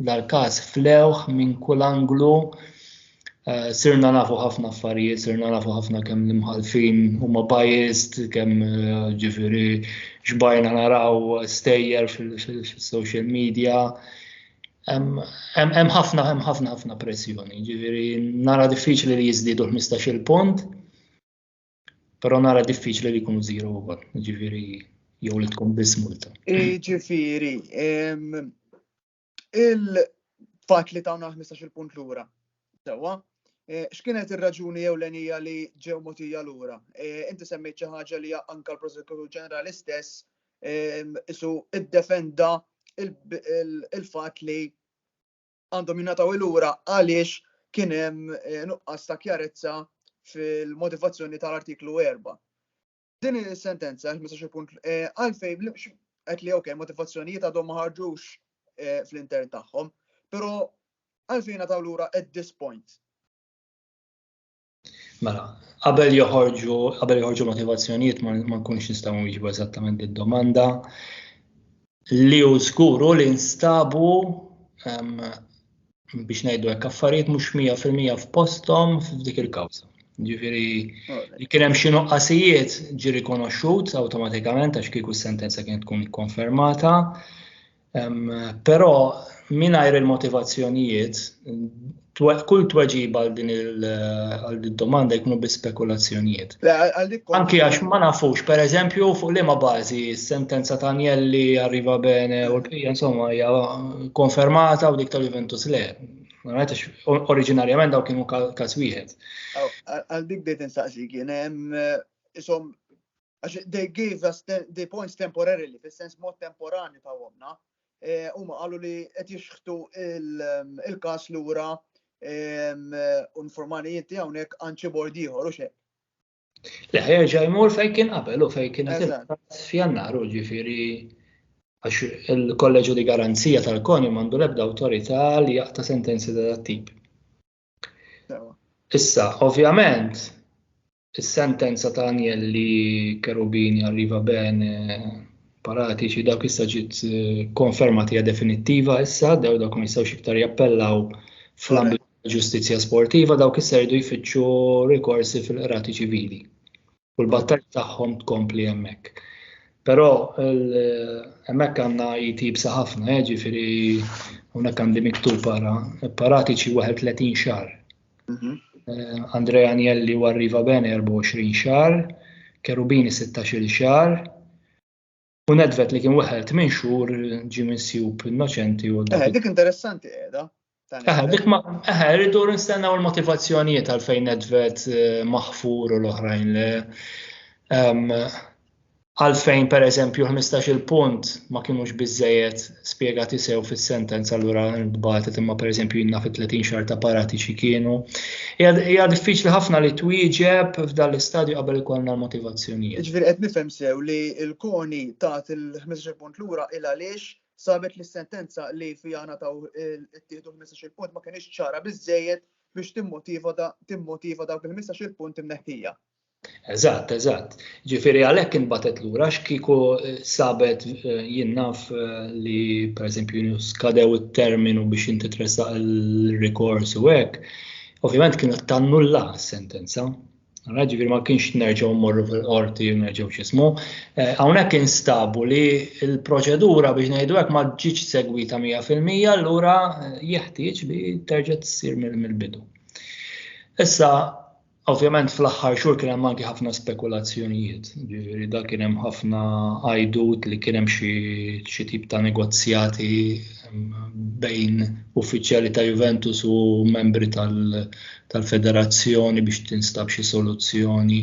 dal-każ flewħ minn kull anglu. Sirna nafu ħafna affarijiet, sirna nafu ħafna kemm l-imħalfin huma biased, kemm ġifieri xbajna naraw stejjer fil-social media. Hemm ħafna pressjoni, ġifieri nara diffiċli li jiżdiedu l-15 punt, però nara diffiċli li jkunu żero wkoll, ġifieri jew li tkun biss multa. Ġifieri, il-fatt li tawna 15 punt lura. Sewwa, x'kienet ir-raġuni ewlenija li ġew mogħtija lura? Inti semmejt xi ħaġa li anke l-Prosekutur Ġenerali stess isu iddefenda il-fatt li għandhom jingħataw lura għaliex kien hemm nuqqas ta' kjarezza fil-motivazzjoni tal-artiklu 4. Din is-sentenza 15 punt għalfejn qed li okej motivazzjonijiet għadhom ma ħarġux fl-intern tagħhom, però għalfejn għataw lura at this point. Mela, qabel joħorġu motivazzjonijiet ma nkunx nistgħu nwiġbu eżattament id-domanda li hu żguru li nstabu biex ngħidu hekk affarijiet mhux 100% f'posthom f'dik il-kawża. Ġifieri li kien hemm xi nuqqasijiet ġie rikonoxxut awtomatikament għax kieku s-sentenza kienet tkun ikkonfermata, però mingħajr il-motivazzjonijiet kull tweġiba għal din il-domanda jkunu bi spekulazzjonijiet. Anki għax ma nafux, pereżempju, fuq liema bażi s-sentenza ta' Agnelli arriva bene u l-bqija insomma hija konfermata u dik tal-Juventus le. Oriġinarjament daw kienu każ wieħed. Għal dik dejt insaqsi kien hemm isom għax they gave us the points temporarily, fis-sens mod temporani tagħhomna. Huma qalu li qed jixħtu il-każ lura informanijiet hawnhekk anċi bord ieħor u xejn. Le ħerġa' jmur fejn kien qabel u fejn kienet f'Jannar ġifieri għax il-Kolleġġju di Garanzija tal-Koni m'għandu l-ebda awtorità li jaqta' sentenzi ta' dat-tip. Issa, ovvjament, is-sentenza ta' Agnelli, Cherubini, Arriva Bene, Paratici dawk issa ġiet konfermatija definittiva issa, dawk ma jistgħux iktar jappellaw fl-ambitu tal-ġustizzja sportiva, dawk issa jridu jfittxu rikorsi fil-qrati ċivili. U l-battalja tagħhom tkompli hemmhekk. Però hemmhekk għandna jtibsa ħafna, ġifieri hawnhekk għandi miktub Paratici 31 xahar. Andrea Agnelli u Arriva Bene 24 xahar, Cherubini 16 xahar, u Nedved li kien weħed minn xhur ġie minsjub innoċenti u dik interessanti qiegħda. Rridu nistennew il-motivazzjonijiet għalfejn Nedved maħfur u l-oħrajn li għalfejn pereżempju 15-il punt ma kienux biżżejjed spjegati sew fis-sentenza allura ntbagħtet imma pereżempju jiena fi 30 xahar ta' Paratici kienu. Hija diffiċli ħafna li twieġeb f'dan l-istadju qabel ikollna l-motivazzjonijiet. Ġifieri qed nifhem sew li l-Koni tat il-15 punt lura il għaliex sabet li s-sentenza li fiha nataw ittieħdu 15 punt ma kienx ċara biżżejjed biex timmotiva dawk il-15 punt imneħħija. Eżatt. Ġifieri għalhekk inbatet lura x'kieku sabet jien naf li pereżempju skadew it-terminu biex inti tressaq il-rikors u hekk, ovvjament kienu tannulla s-sentenza. Ġifieri ma kienx nerġgħu mmorru fil-qorti u nerġgħu x'ismu. Hawnhekk instabu li l-proċedura biex ngħidu hekk ma ġietx segwita 100%, allura jeħtieġ li terġa' tsir mill-bidu. Issa ovvjament fl-aħħar xhur kien hemm anke ħafna spekulazzjonijiet. Ġifieri dak kien hemm ħafna għajdut li kien hemm xi tip ta' negozjati bejn uffiċjali ta' Juventus u membri tal-federazzjoni biex tinstab xi soluzzjoni.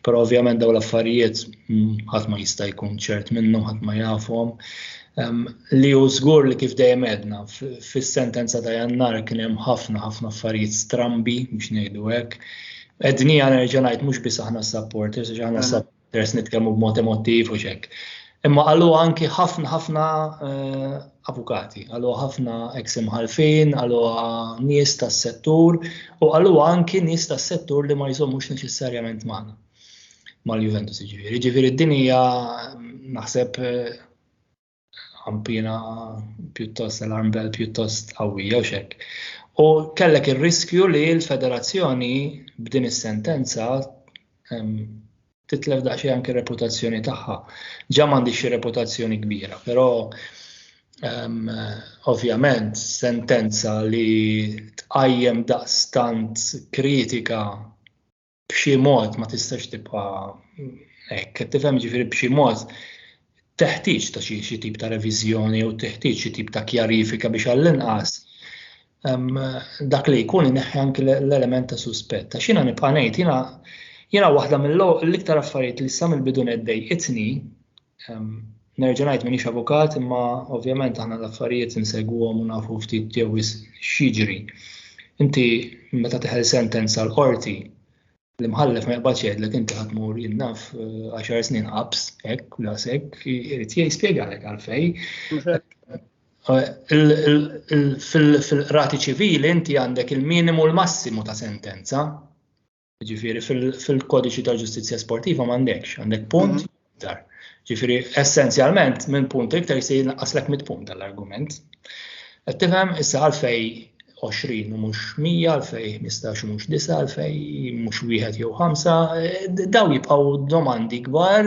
Però ovvjament dawn l-affarijiet ħadd ma jista' jkun ċert minnhom, ħadd ma jafhom. Li hu żgur li kif dejjem għedna fis-sentenza ta' Jannar kien hemm ħafna affarijiet strambi biex ngħidu hekk. Ednija nerġa' ngħid mhux biss aħna supporters, għax aħna supporters nitkellmu b'mod emottiv u hekk. Imma qalu anki ħafna avukati, qalu ħafna ex imħalfin, qalu nies tas-settur u qalu anki nies tas-settur li ma jżommux neċessarjament magħna mal-Juventus ġifieri. Ġifieri d-din hija naħseb ħampina pjuttost alarm bell pjuttost qawwija u hekk. U kellek ir-riskju li l-federazzjoni b'din is-sentenza titlef daqsxejn anke reputazzjoni tagħha. Ġa m'għandix xi reputazzjoni kbira, però ovvjament sentenza li tqajjem daqstant kritika b'xi mod ma tistax tibqa' hekk, tifhem ġifieri b'xi mod teħtieġ ta' xi tip ta' reviżjoni u teħtieġ xi tip ta' kjarifika biex għall-inqas dak li jkun ineħħi anke l-element ta' suspett. Għax jiena nibqa' ngħid jiena waħda mill-iktar affarijiet li issa mill-bidu dejqitni, nerġa' ngħid m'iniex avukat imma ovvjament aħna l-affarijiet insegwhom u nafu ftit jew x'jiġri. Inti meta teħel sentenza l-qorti l-imħallef ma jaqbadx jgħidlek inti ħadd tmur jinnaf 10 snin qabs hekk u hekk irid jispjegalek għalfejn. Fil-rati ċivili inti għandek il-minimu l-massimu ta' sentenza. Ġifieri fil-kodiċi tal-ġustizzja sportiva m'għandekx, għandek punt iktar. Ġifieri essenzjalment minn punt iktar se jinqaslek 100 punt tal-argument. Qed tifhem issa għalfejn 20 u mhux 100, għalfejn 15 u mhux 9, għalfejn mhux wieħed jew 5, daw jibqgħu domandi kbar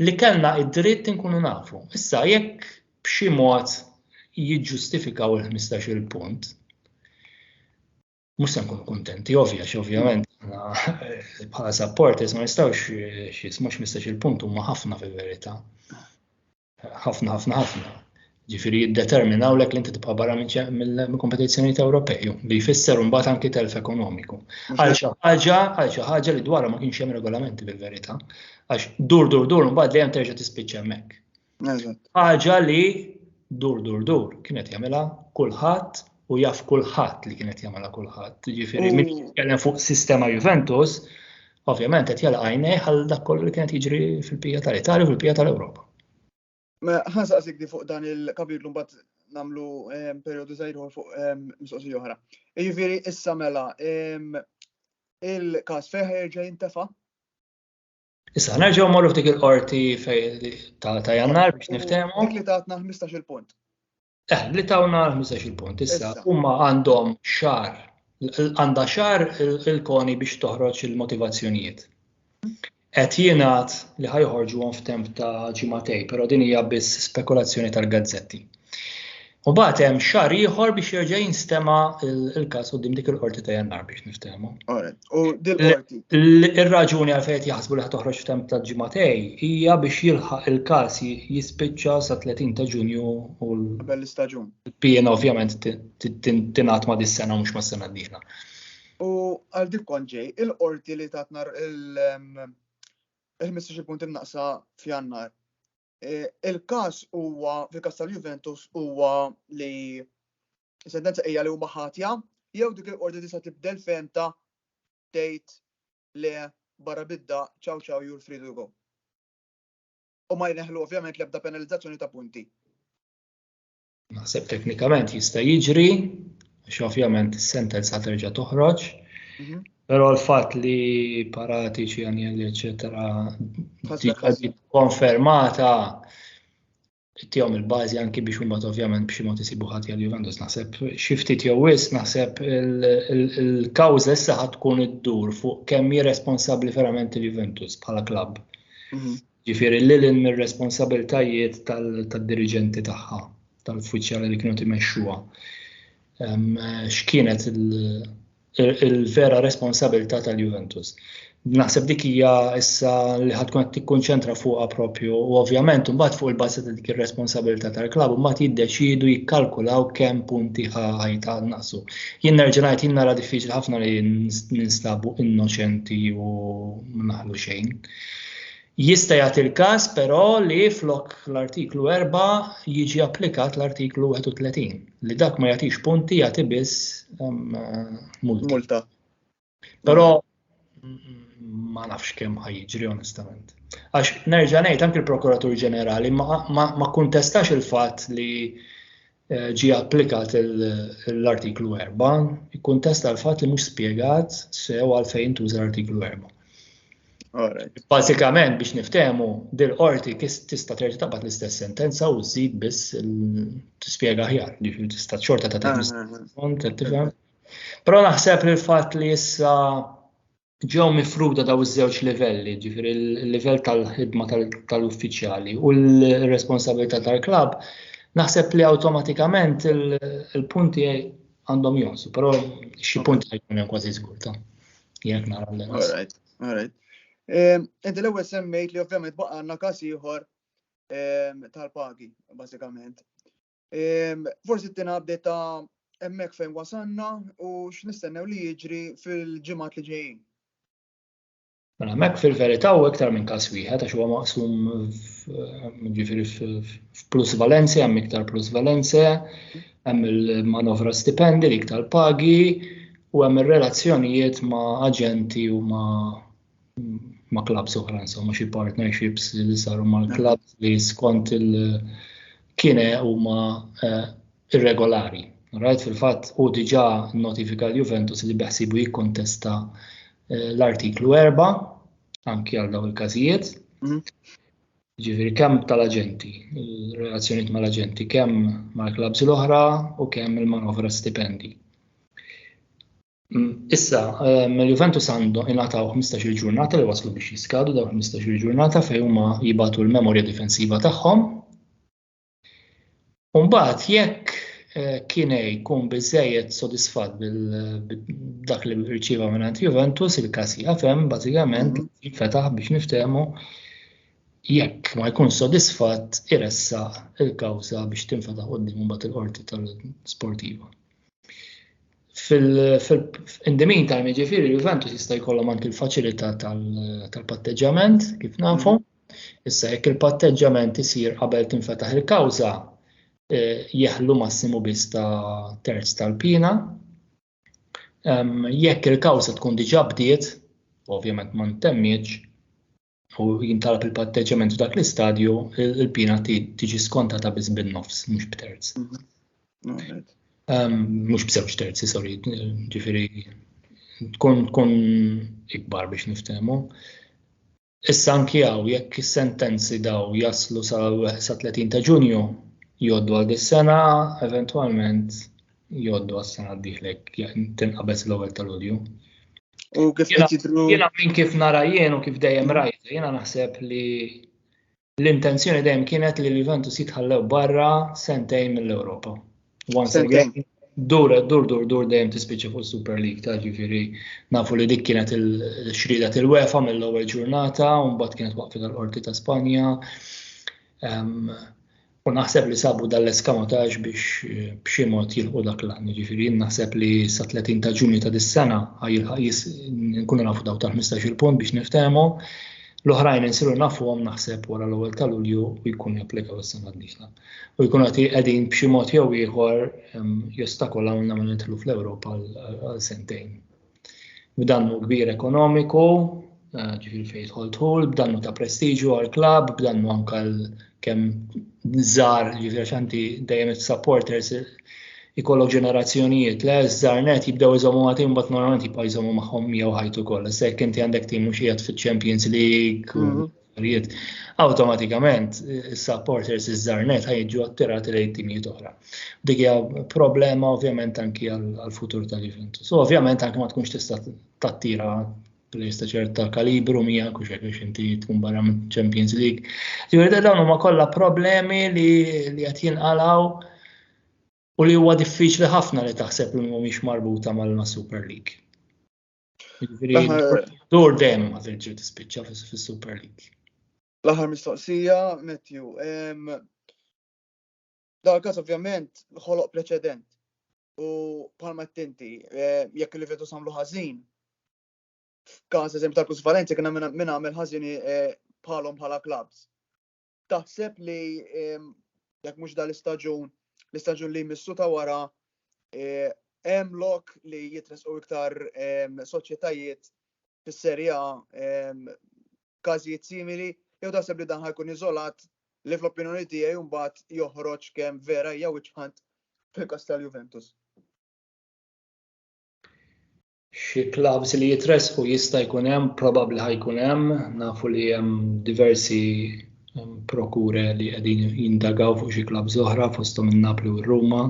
li kellna id-dritt inkunu nafu. Issa jekk b'xi mod jiġġustifikaw il-15 punt, mhux se nkunu kuntenti, ovvjament, bħala supporters ma nistgħux x'ismux 15 punt huma ħafna fil-verità. Ħafna. Ġifieri jiddeterminawlek li inti tibqa' barra mill-kompetizzjonijiet Ewropej li jfisser imbagħad anke telf ekonomiku. Għal xi ħaġa li dwarha ma kienx hemm regolamenti bil-verità. Għax dur imbagħad dejjem terġa' tispiċċa hemmhekk. Ħaġa li dur kienet jagħmilha kulħadd u jaf kulħadd li kienet jagħmilha kulħadd. Ġifieri min jitkellem fuq sistema Juventus, ovvjament qed jalaq għajnejh għal dak kollu li kienet jiġri fil-pija tal-Italja u fil-pija tal-Ewropa. Ħansaqsik di fuq dan il-kapitlu mbagħad nagħmlu perjodu żgħir fuq mistoqsija oħra. Jiġifieri issa mela il-każ fejn jerġa' jintefa'? Issa nerġgħu mmorru f'dik il-qorti ta' Jannar biex niftehmu. Dik li tatna 15 punt. Li tawna 15 punt. Issa huma għandhom xahar il-Koni biex toħroġ il-motivazzjonijiet. qed jingħad li ħajħorġuhom f'temp ta' ġimagħtej, però din hija biss spekulazzjoni tal-gazzetti. U bagħad hemm xahar ieħor biex jerġa' jinstema' il-każ quddiem dik il-qorti ta' Jannar biex niftehmu. U dil-qorti. Ir-raġuni għalfejn qed jaħsbu li ħtoħroġ f'temp ta' ġimagħtej hija biex jilħaq il-każ jispiċċa sa 30 ta' Ġunju u l-istaġun. Il-pjena ovvjament tingħat ma' dis-sena mhux mas-sena d-dieħla. U għal dik kont ġej, il-qorti li tatna il-15 punt innaqsa f'Jannar. Il-każ huwa fil-każ tal-Juventus huwa li sentenza hija li huma ħatja jew dik il-qorti tista' tibdel femta tgħid le barra bidda ciao you're free to go. U ma jneħħlu ovvjament l-ebda penalizzazzjoni ta' punti. Naħseb teknikament jista' jiġri, għax ovvjament is-sentenza terġa' toħroġ, però l-fatt li Paratici, Agnelli, eċetera, konfermata tihom il-bażi anki biex huma ovvjament biex imod isibu ħatja l-Juventus. Naħseb xi ftit jew wisq naħseb il-kawża issa ħadd tkun iddur fuq kemm hi responsabbli verament il-Juventus bħala klabb. Ġifieri lilin mir-responsabbiltajiet tad-diriġenti tagħha, tal-uffiċjali li kienu timexxuha. X'kienet il-vera responsabilità tal-Juventus. Naħseb dik hija issa li ħadd tkun qed tikkunċentra fuqha proprju u ovvjament imbagħad fuq il-bażi ta' dik ir-responsabilità tal-klabb mbagħad jiddeċiedu jikkalkulaw kemm punti ħajtnaqsu. Jien nerġa' ngħid jien nara diffiċli ħafna li ninstabu innoċenti u ma naħlu xejn. Jista' jagħti il-każ però li flok l-artiklu 4 jiġi applikat l-artiklu 31 li dak ma jagħtix punti jagħti biss multa. Però ma nafx kemm ħajjiġri onestament. Għax nerġa' ngħid anke il-Prokuratur Ġenerali ma kuntestax il-fatt li ġie applikat l-artiklu 4, ikkuntesta l-fatt li mhux spjegat sew għalfejn tuża l-artiklu 4. Bażikament biex niftehmu dil-qorti tista' terġa' taqbad l-istess sentenza u żżid biss tispjega aħjar, ġifieri tista' xorta ta' tifhem. Però naħseb li l-fatt li issa ġew mifruda daw iż-żewġ livelli, ġifieri il-livell tal-ħidma tal-uffiċjali u l-responsabilità tal-klabb, naħseb li awtomatikament il-punti għandhom jonsu, però xi punti jkun hemm kważi żgur ta' jekk nara l-inqas. All right. Inti l-ewwel semmejt li ovvjament baqa' għandna każ ieħor tal-pagi bażikament. Forsi tina update ta' hemmhekk fejn wasanna u x'nistennew li jiġri fil-ġimgħat li ġejjin. Mela hemmhekk fil-verità huwa iktar minn każ wieħed għax huwa maqsum ġifieri f'plus valenza, hemm iktar plus valenza, hemm il-manovra stipendi li iktar pagi u hemm ir-relazzjonijiet ma' aġenti u ma' clubs oħra, insomma xi partnerships li saru mal-clubs li skont kiene huma irregolari. Rajt fil-fatt u diġà notifika l-Juventus li beħsibu jikkontesta l-artiklu 4 anki għal dawn il-każijiet. Ġifieri kemm tal-aġenti, il-relazzjonijiet mal-aġenti kemm mal-clubs l-oħra u kemm il-manovra stipendi. Issa, mill-Juventus għandu ingħataw 15-il ġurnata li waslu biex jiskadu dawn 15-il ġurnata fejn huma jibgħatu l-memorja difensiva tagħhom. U mbagħad jekk kien jkun biżżejjed sodisfatt dak li rċieva mingħand Juventus, il-każ jafhem bażikament jinfetaħ biex niftehmu jekk ma jkun sodisfatt iressaq il-kawża biex tinfetaħ quddiem mbagħad il-qorti tal-sportiva. In the meantime, ġifieri Juventus jista' jkollhom anke l-faċilità tal-patteġġament kif nafu. Issa jekk il-patteġġament isir qabel tinfetaħ il-kawża jeħlu massimu biss ta' terz tal-pina. Jekk il-kawża tkun diġà bdiet, ovvjament ma ntemmitx, u jintalab il-patteġġament dak l-istadju, il-pina tiġi skontata biss bin-nofs, mhux b'terz. Mhux b'żewġ terzi, sorry, ġifieri tkun ikbar biex niftehmu. Issa anki hawn jekk is-sentenzi daw jaslu sa 30 ta' Ġunju jgħoddu għal dis-sena, eventwalment jgħoddu għas-sena d-dieħla tinqabes l-ewwel ta' Lulju. U kif qed jidhru. Jiena minn kif nara jien u kif dejjem rajt, jiena naħseb li l-intenzjoni dejjem kienet li l-Juventus jitħallew barra sentejn mill-Ewropa. Once again, dur dejjem tispiċċa fuq Super League ta' ġifieri nafu li dik kienet il-xrida tal-UEFA mill-ewwel ġurnata u mbagħad kienet waqfet tal-Qorti ta' Spanja. U naħseb li sabu dal-eskamotaġġ biex b'xi mod jilħu dak l-għan. Ġifieri naħseb li sa 30 ta' Ġunju ta' dis-sena nkunu nafu daw tal-15-il punt biex niftehmu. L-oħrajn insiru nafuhom naħseb wara l-ewwel ta' Lulju u jkunu japplikaw is-sena d-dieħla. U jkunu qegħdin b'xi mod jew ieħor jostakolawna ma nidħlu fl-Ewropa għal sentejn. B'dannu kbir ekonomiku, ġifieri fejn jidħol b'dannu ta' prestiġju għall-klabb, b'dannu anke kemm żgħar ġifieri x'anti dejjem is-supporters ikollok ġenerazzjonijiet le żgħar jibdew iżommu magħhom mbagħad normalment jibqgħu jżommu magħhom jew ħajtu kollha. Se jekk inti għandek tim mhux qiegħed fiċ-Champions League u awtomatikament is-supporters iż-żgħar ħajġu attirati lejn timijiet oħra. Dik hija problema ovvjament anki għall-futur tal-Juventus. U ovvjament anke ma tkunx tista' tattira ta' ċerta kalibru miegħek u xekk inti tkun barra minn-Champions League. Ġifieri dawn huma kollha problemi li qed jinqalgħu u li huwa diffiċli ħafna li taħseb li mhumiex marbuta mal-Super League. Ġifieri dur dejjem ma terġa' tispiċċa fis-Super League. L-aħħar mistoqsija, Matthew. Dal-każ ovvjament ħoloq preċedent u bħalma inti jekk il-Juventus għamlu ħażin. F'każ eżempju tal-Plus Valencia kienna min għamel ħażini bħalhom bħala clubs. Taħseb li jekk mhux l-istaġun li jmissu ta' wara hemm lok li jitresqu iktar soċjetajiet fis-Serje A każijiet simili jew taħseb li dan ħajkun iżolat li fl-opinjoni tiegħi mbagħad joħroġ kemm vera hija witch hunt fil-każ tal-Juventus. Xi clubs li jitresqu jista' jkun hemm, probabbli ħajkun hemm, nafu li hemm diversi prokure li qegħdin jindagaw fuq xi clubs oħra fosthom in-Napoli u r-Ruma.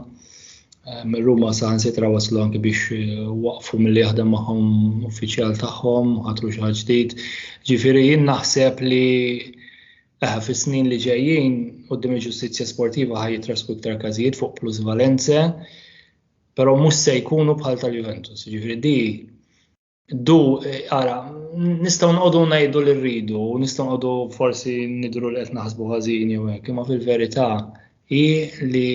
Mir-Ruma saħansitra waslu anke biex waqfu milli jaħdem magħhom uffiċjal tagħhom, ħatru xi ħaġa ġdid. Ġifieri jien naħseb li fis-snin li ġejjin quddiem il-ġustizzja sportiva ħajjitresqu iktar każijiet fuq Plus Valencia. Però mhux se jkunu bħal tal-Juventus. Ġifieri nistgħu nqogħdu ngħidu li rridu u nistgħu nqogħdu forsi nidhru li qed naħsbu ħażin jew hekk, imma fil-verità hi li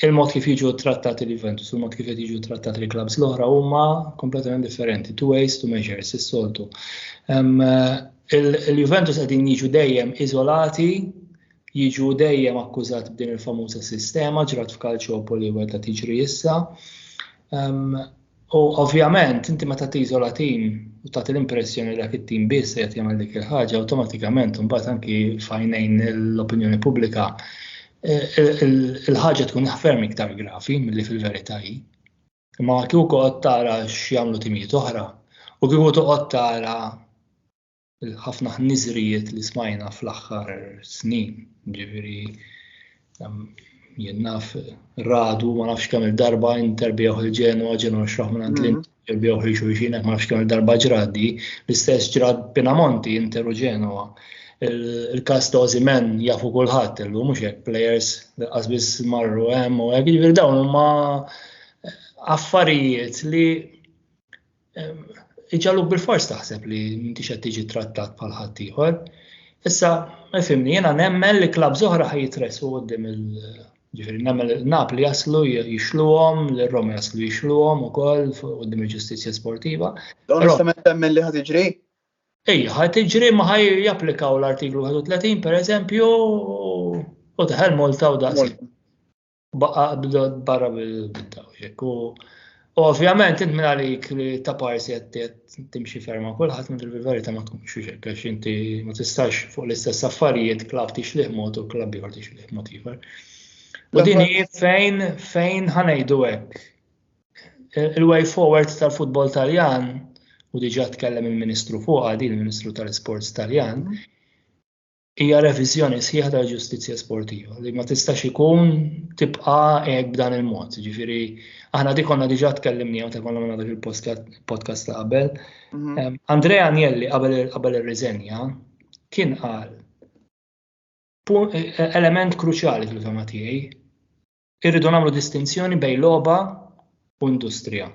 il-mod kif jiġu trattati l-Juventus u l-mod kif qed jiġu trattati l-clubs l-oħra huma kompletament differenti. Two ways, two measures, is-soltu. Il-Juventus qegħdin jiġu dejjem iżolati, jiġu dejjem akkużati b'din il-famuża sistema ġrat f'Kalċjopoli u qed tiġri issa. U ovvjament inti meta tiżola tim u tagħti l-impressjoni li dak it-tim biss qed jagħmel dik il-ħaġa awtomatikament imbagħad anki f'għajnejn l-opinjoni pubblika il-ħaġa tkun ferm iktar gravi milli fil-verità hi. Imma kieku toqgħod tara x'jagħmlu timijiet oħra u kieku toqgħod tara ħafna ħniżrijiet li smajna fl-aħħar snin, ġifieri jien naf Radu ma nafx kemm il-darba interbjew il-Ġenwa xraħ minn Atlint interbjew il xulxin ma nafx kemm il-darba ġradi, l-istess ġrad Pinamonti interu Ġenwa. Il-każ ta' Osimhen jafu kulħadd illum mhux hekk plejers laqas biss marru hemm u hekk, jiġifieri dawn huma affarijiet li iġalluk bil-fors taħseb li inti qed tiġi trattat bħal ħadd ieħor. Issa fimni jiena nemmen li klabb oħra ħajjitresqu quddiem ġifieri nemmen Napoli jaslu jixluhom, l-Roma jaslu jixluhom ukoll quddiem il-ġustizzja sportiva. Onestament temmen li ħad tiġri? Ejja, ħad tiġri ma ħaj japplikaw l-artiklu 31 pereżempju u taħel multa u daqs. Barra bil-daw. U ovvjament int minn għalik li ta' parsi qed timxi ferma kulħadd minn il-verità ma tkunx hekk għax inti ma tistax fuq l-istess affarijiet klabb tixlih mod u klabb ieħor tixlih mod ieħor. U din hi fejn ħanejdu hekk. Il-way forward tal-futbol Taljan u diġà tkellem il-Ministru fuqha din il-Ministru tal-Isports Taljan hija reviżjoni sħiħa tal-ġustizzja sportiva li ma tistax ikun tibqa' hekk b'dan il-mod. Ġifieri aħna dik konna diġà tkellimni meta konna minna dak il-podcast ta' qabel. Andrea Agnelli qabel ir-riżenja kien qal element kruċjali fil-fema tiegħi. Irridu nagħmlu distinzjoni bejn logħba u industrija.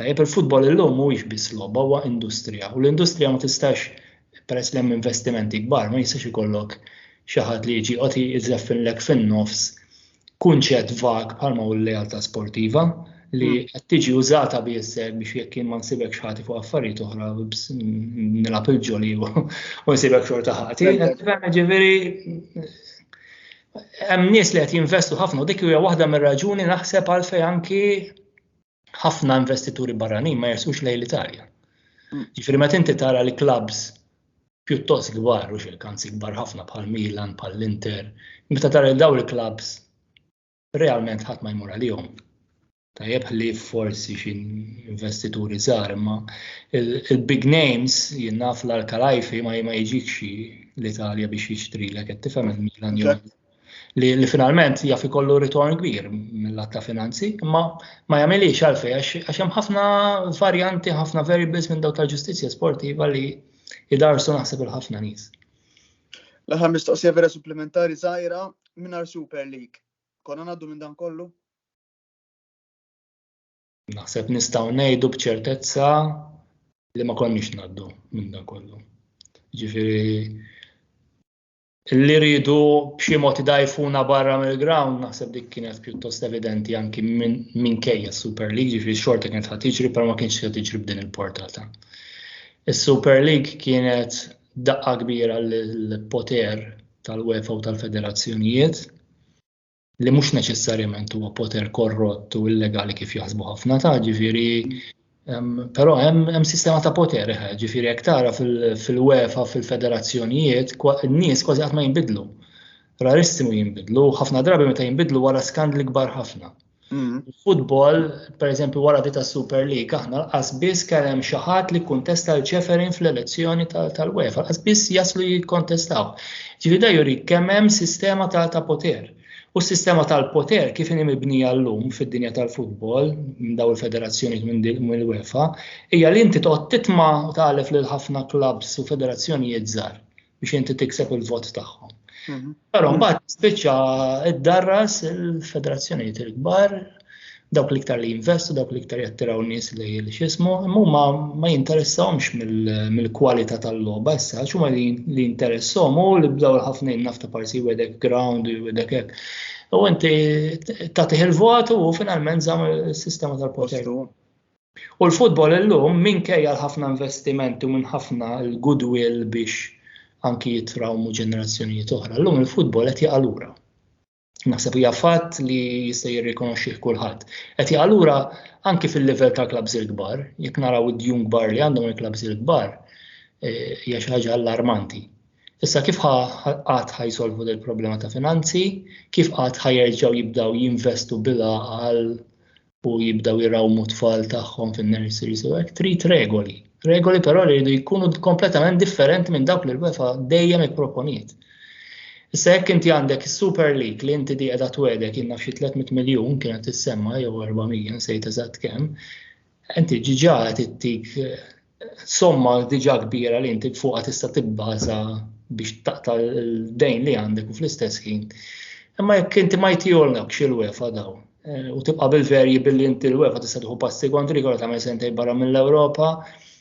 Tajjeb il-futbol illum mhuwiex biss logħba huwa industrija u l-industrija ma tistax peress li hemm investimenti kbar ma jistax ikollok xi ħadd li jiġi qoti jżeffilek fin-nofs kunċett vag bħalma hu l-lealtà sportiva li qed tiġi użata biex jekk jien ma nsibek ħati fuq affarijiet oħra nilgħab il-ġoli u nsibek xorta ħati. Ġifieri hemm nies li qed jinvestu ħafna u dik hija waħda mir-raġuni naħseb għalfejn anki ħafna investituri barranin ma jersux lejn l-Italja. Ġifieri meta inti tara li clubs pjuttost kbar u xilkanzi kbar ħafna bħal Milan, bħal Inter, meta tara daw il-clubs realment ħadd ma jmur għalihom. Tajjeb li forsi xi investituri żgħar imma il-big names jien naf l-Alkalajfi ma jiġikx l-Italja biex jixtrilek qed tifhem il-Milan li finalment jaf ikollu ritorn kbir mill-att ta' finanzi, imma ma jagħmilx għalfejn għax hemm ħafna varjanti, ħafna variables minn dawk tal-ġustizzja sportiva li jidarsu naħseb il-ħafna nies. L-aħħar mistoqsija vera supplementari żgħira mingħajr Super League. Konna ngħaddu minn dan kollu? Naħseb nistgħu ngħidu b'ċertezza li ma konniex ngħaddu minn dan kollu. Ġifieri li rridu b'xi mod idajfuna barra mill-ground naħseb dik kienet pjuttost evidenti anki minkejja Super League, ġifieri xorta kienet ħadd tiġri però ma kienx qed tiġri b'din il-portata. Is-Super League kienet daqqa kbira l-poter tal-UEFA u tal-federazzjonijiet li mhux neċessarjament huwa poter korrott u illegali kif jaħsbu ħafna ta' ġifieri però hemm sistema ta' poter ġifieri jekk tara fil-UEFA fil-federazzjonijiet in-nies kważi qatt ma jinbidlu. Rarissimu jinbidlu, ħafna drabi meta jinbidlu wara skandli kbar ħafna. Il-futbol, pereżempju wara di tas-Super League, aħna laqas biss kien hemm xi ħadd li kkuntesta l-ċeferin fl-elezzjoni tal-UEFA, laqas biss jaslu jikkontestaw. Ġifieri da juri kemm hemm sistema ta' poter. U s-sistema tal-poter kif inhi mibnija llum fid-dinja tal-futbol minn dawn il-federazzjonijiet minn l-UEFA hija li inti toqgħod titma' u tagħlef lil ħafna clubs u federazzjonijiet żgħar biex inti tikseb il-vot tagħhom. Però mbagħad spiċċa iddarras il-federazzjonijiet il-kbar dawk l-iktar li jinvestu, dawk l-iktar jattiraw nies li x'ismu, imma ma jinteressahomx mill-kwalità tal-logħba issa, x'huma li jinteressahom u li bdew ħafna nafta parsi wedek ground u wedek hekk. U inti tagħtih il-vot u finalment żamm is-sistema tal-poter. U l-futbol illum minkejja ħafna investimenti u minn ħafna l-goodwill biex anki jitrawmu ġenerazzjonijiet oħra. Llum il-futbol qed jaqa' lura. Naħseb hija fatt li jista' jirrikonoxxih kulħadd. Qed jaqa' lura anki fil-livell ta' klabs il-kbar, jekk naraw id-djun kbar li għandhom il-klabs il-kbar hija xi ħaġa allarmanti. Issa kif qatt ħajsolvu del problema ta' finanzi, kif qatt ħajerġgħu jibdew jinvestu bil-għaqal u jibdew jirawmu tfal tagħhom fin-nurseries u hekk trid regoli. Regoli però li jridu jkunu kompletament differenti minn dawk li l-UEFA dejjem ipproponiet. Issa jekk inti għandek is-Super League li inti qiegħda twedek innaf xi 300 miljun kienet issemma jew 400 nsejt eżatt kemm, inti diġà qed ittik somma diġà kbira li inti fuqha tista' tibbaża biex taqta' l-dejn li għandek u fl-istess ħin. Imma jekk inti ma jtijolnokx il-UEFA dawn u tibqa' bil-variable li inti l-UEFA tista' tieħu passi kontri kollha tagħmel sentejn barra mill-Ewropa,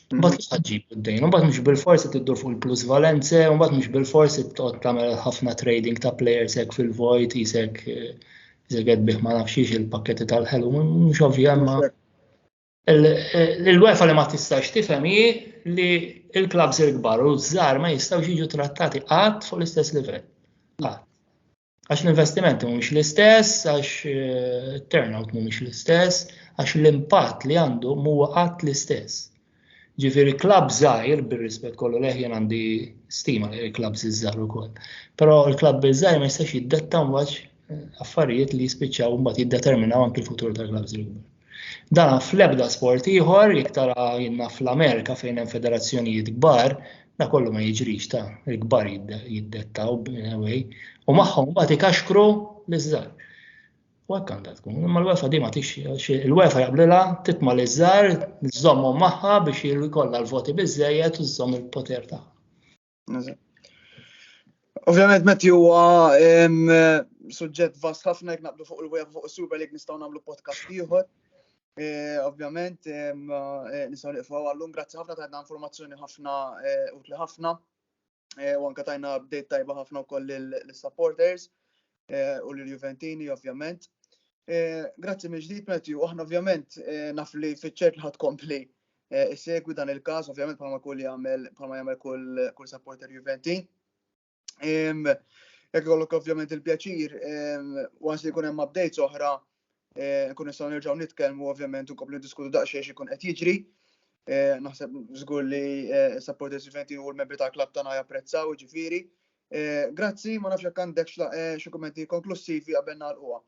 mbagħad tista' ġġib id-dejn, mbagħad mhux bil-forsi tiddur fuq il-plusvalenze, mbagħad mhux bil-forsi tqgħod tagħmel ħafna trading ta' players hekk fil-vojt isek qed bih ma nafx il-pakketti tal-ħelu, mhux ovvja imma l-UEFA li ma tistax tifhem hi li l-klabs il-kbar u żgħar ma jistgħux jiġu trattati qatt fuq l-istess livell. Għax l-investimenti mhumiex l-istess, għax turnout mhumiex l-istess, għax l-impatt li għandhom huwa qatt l-istess. Ġifieri klabb żgħir bir-rispett kollu leħ jien għandi stima li l-klabs iż-żgħar ukoll. Però l-klabb iż-żgħir ma jistax jiddetta mbagħad affarijiet li jispiċċaw mbagħad jiddeterminaw anke l-futur tal-klabs il-kbar. Dan fl-ebda sport ieħor jekk tara jiena fl-Amerika fejn hemm federazzjonijiet kbar Da kollu ma jiġrix ta' il-kbar jiddettaw away u magħhom mbagħad ikaxkru l-iżżar. U hekk għandha tkun. Imma l-UEFA di ma tix il-UEFA jaqblilha titma' l-iżżar, żommhom magħha biex jkollha l-voti biżżejjed u żżomm il-poter tagħha. Ovvjament Matthew huwa suġġett vast ħafna jekk naqblu fuq il-UEFA fuq is-Super League nistgħu nagħmlu podcast ieħor. Ovvjament nistgħu nieqfu għallum grazzi ħafna ta' informazzjoni ħafna utli ħafna u anke tajna update tajba ħafna wkoll lis-supporters u lill-Juventini ovvjament. Grazzi mill-ġdid Matthew, aħna ovvjament naf li fiċ-ċert li ħadkompli segwi dan il-każ ovvjament bħalma jagħmel kull supporter Juventin. Jekk ikollok ovvjament il-pjaċir once li jkun hemm updates oħra nkun nistgħu nerġgħu nitkellmu ovvjament nkomplu niddiskutu daqsxejn x'ikun qed jiġri. Naħseb żgur li supporters Juventus u l-membri tal-klabb tagħna japprezzaw ġifieri. Grazzi, ma nafx jekk għandek xi kummenti konklusivi qabel nagħlquha.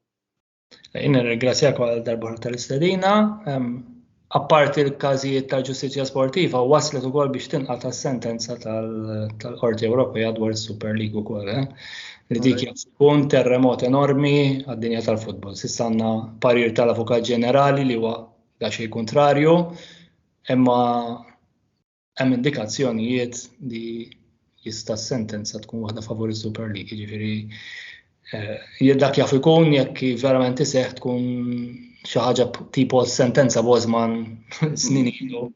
Jien nirringrazzjak għal darba tal-istedina. Apparti l-każijiet tal-ġustizzja sportiva waslet ukoll biex tinqata' tas-sentenza tal-Qorti Ewropea dwar is-Super League ukoll. Li dik tkun terremot enormi għad-dinja tal-futbol. S'issa għandna parir tal-Avukat Ġenerali li huwa daqsxejn kontrarju, imma hemm indikazzjonijiet li jista' s-sentenza tkun waħda favur is-Super League. Jiġifieri dak jaf ikun jekk verament iseħħ tkun xi ħaġa tipo sentenza Bosman snin ilu,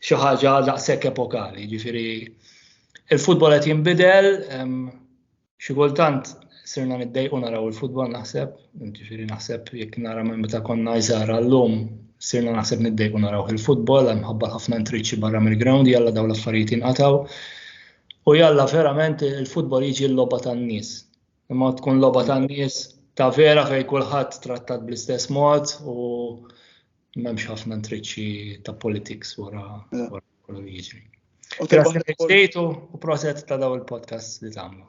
xi ħaġa daqshekk epokali. Jiġifieri il-futbol qed jinbidel, xi kultant sirna niddejqu naraw il-futbol naħseb, ġifieri naħseb jekk nara minn meta konna żgħar llum sirna naħseb niddejqu naraw il-futbol hemm ħabba ħafna intriċċi barra mill-ground jalla dawn l-affarijiet inqataw. U jalla verament il-futbol jiġi l-logħba tan-nies. Imma tkun logħba tan-nies ta' vera fejn kulħadd trattat bl-istess mod u m'hemmx ħafna intriċċi ta' politics wara kollu li jiġri. Grazzi u proset ta' dawn il-podcast li tagħmlu.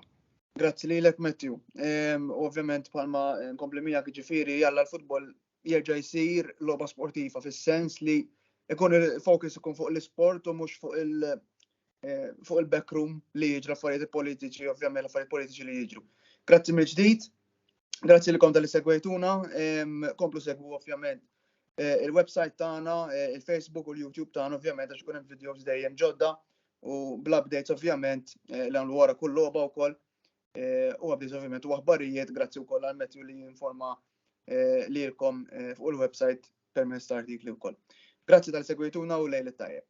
Grazzi lilek Matthew. Ovvjament bħalma nkompli miegħek ġifieri jalla l-futbol jerġa' jsir logħba sportiva fis-sens li ikun il-fokus ikun fuq l-isport u mhux fuq il-backroom li jiġru affarijiet politiċi, ovvjament l-affarijiet politiċi li jiġru. Grazzi mill-ġdid. Grazzi li konta li segwejtuna. Komplu segwu ovvjament il-website tagħna, il-Facebook u l-YouTube tagħna ovvjament għax ikun hemm videos dejjem ġodda u bl-updates ovvjament li għamlu wara kull logħba wkoll. U updates ovvjament u aħbarijiet grazzi wkoll għal Matthew li jinforma lilkom fuq il-website permezz ta' artikli wkoll. Grazzi tal-segwejtuna u lejlet tajjeb.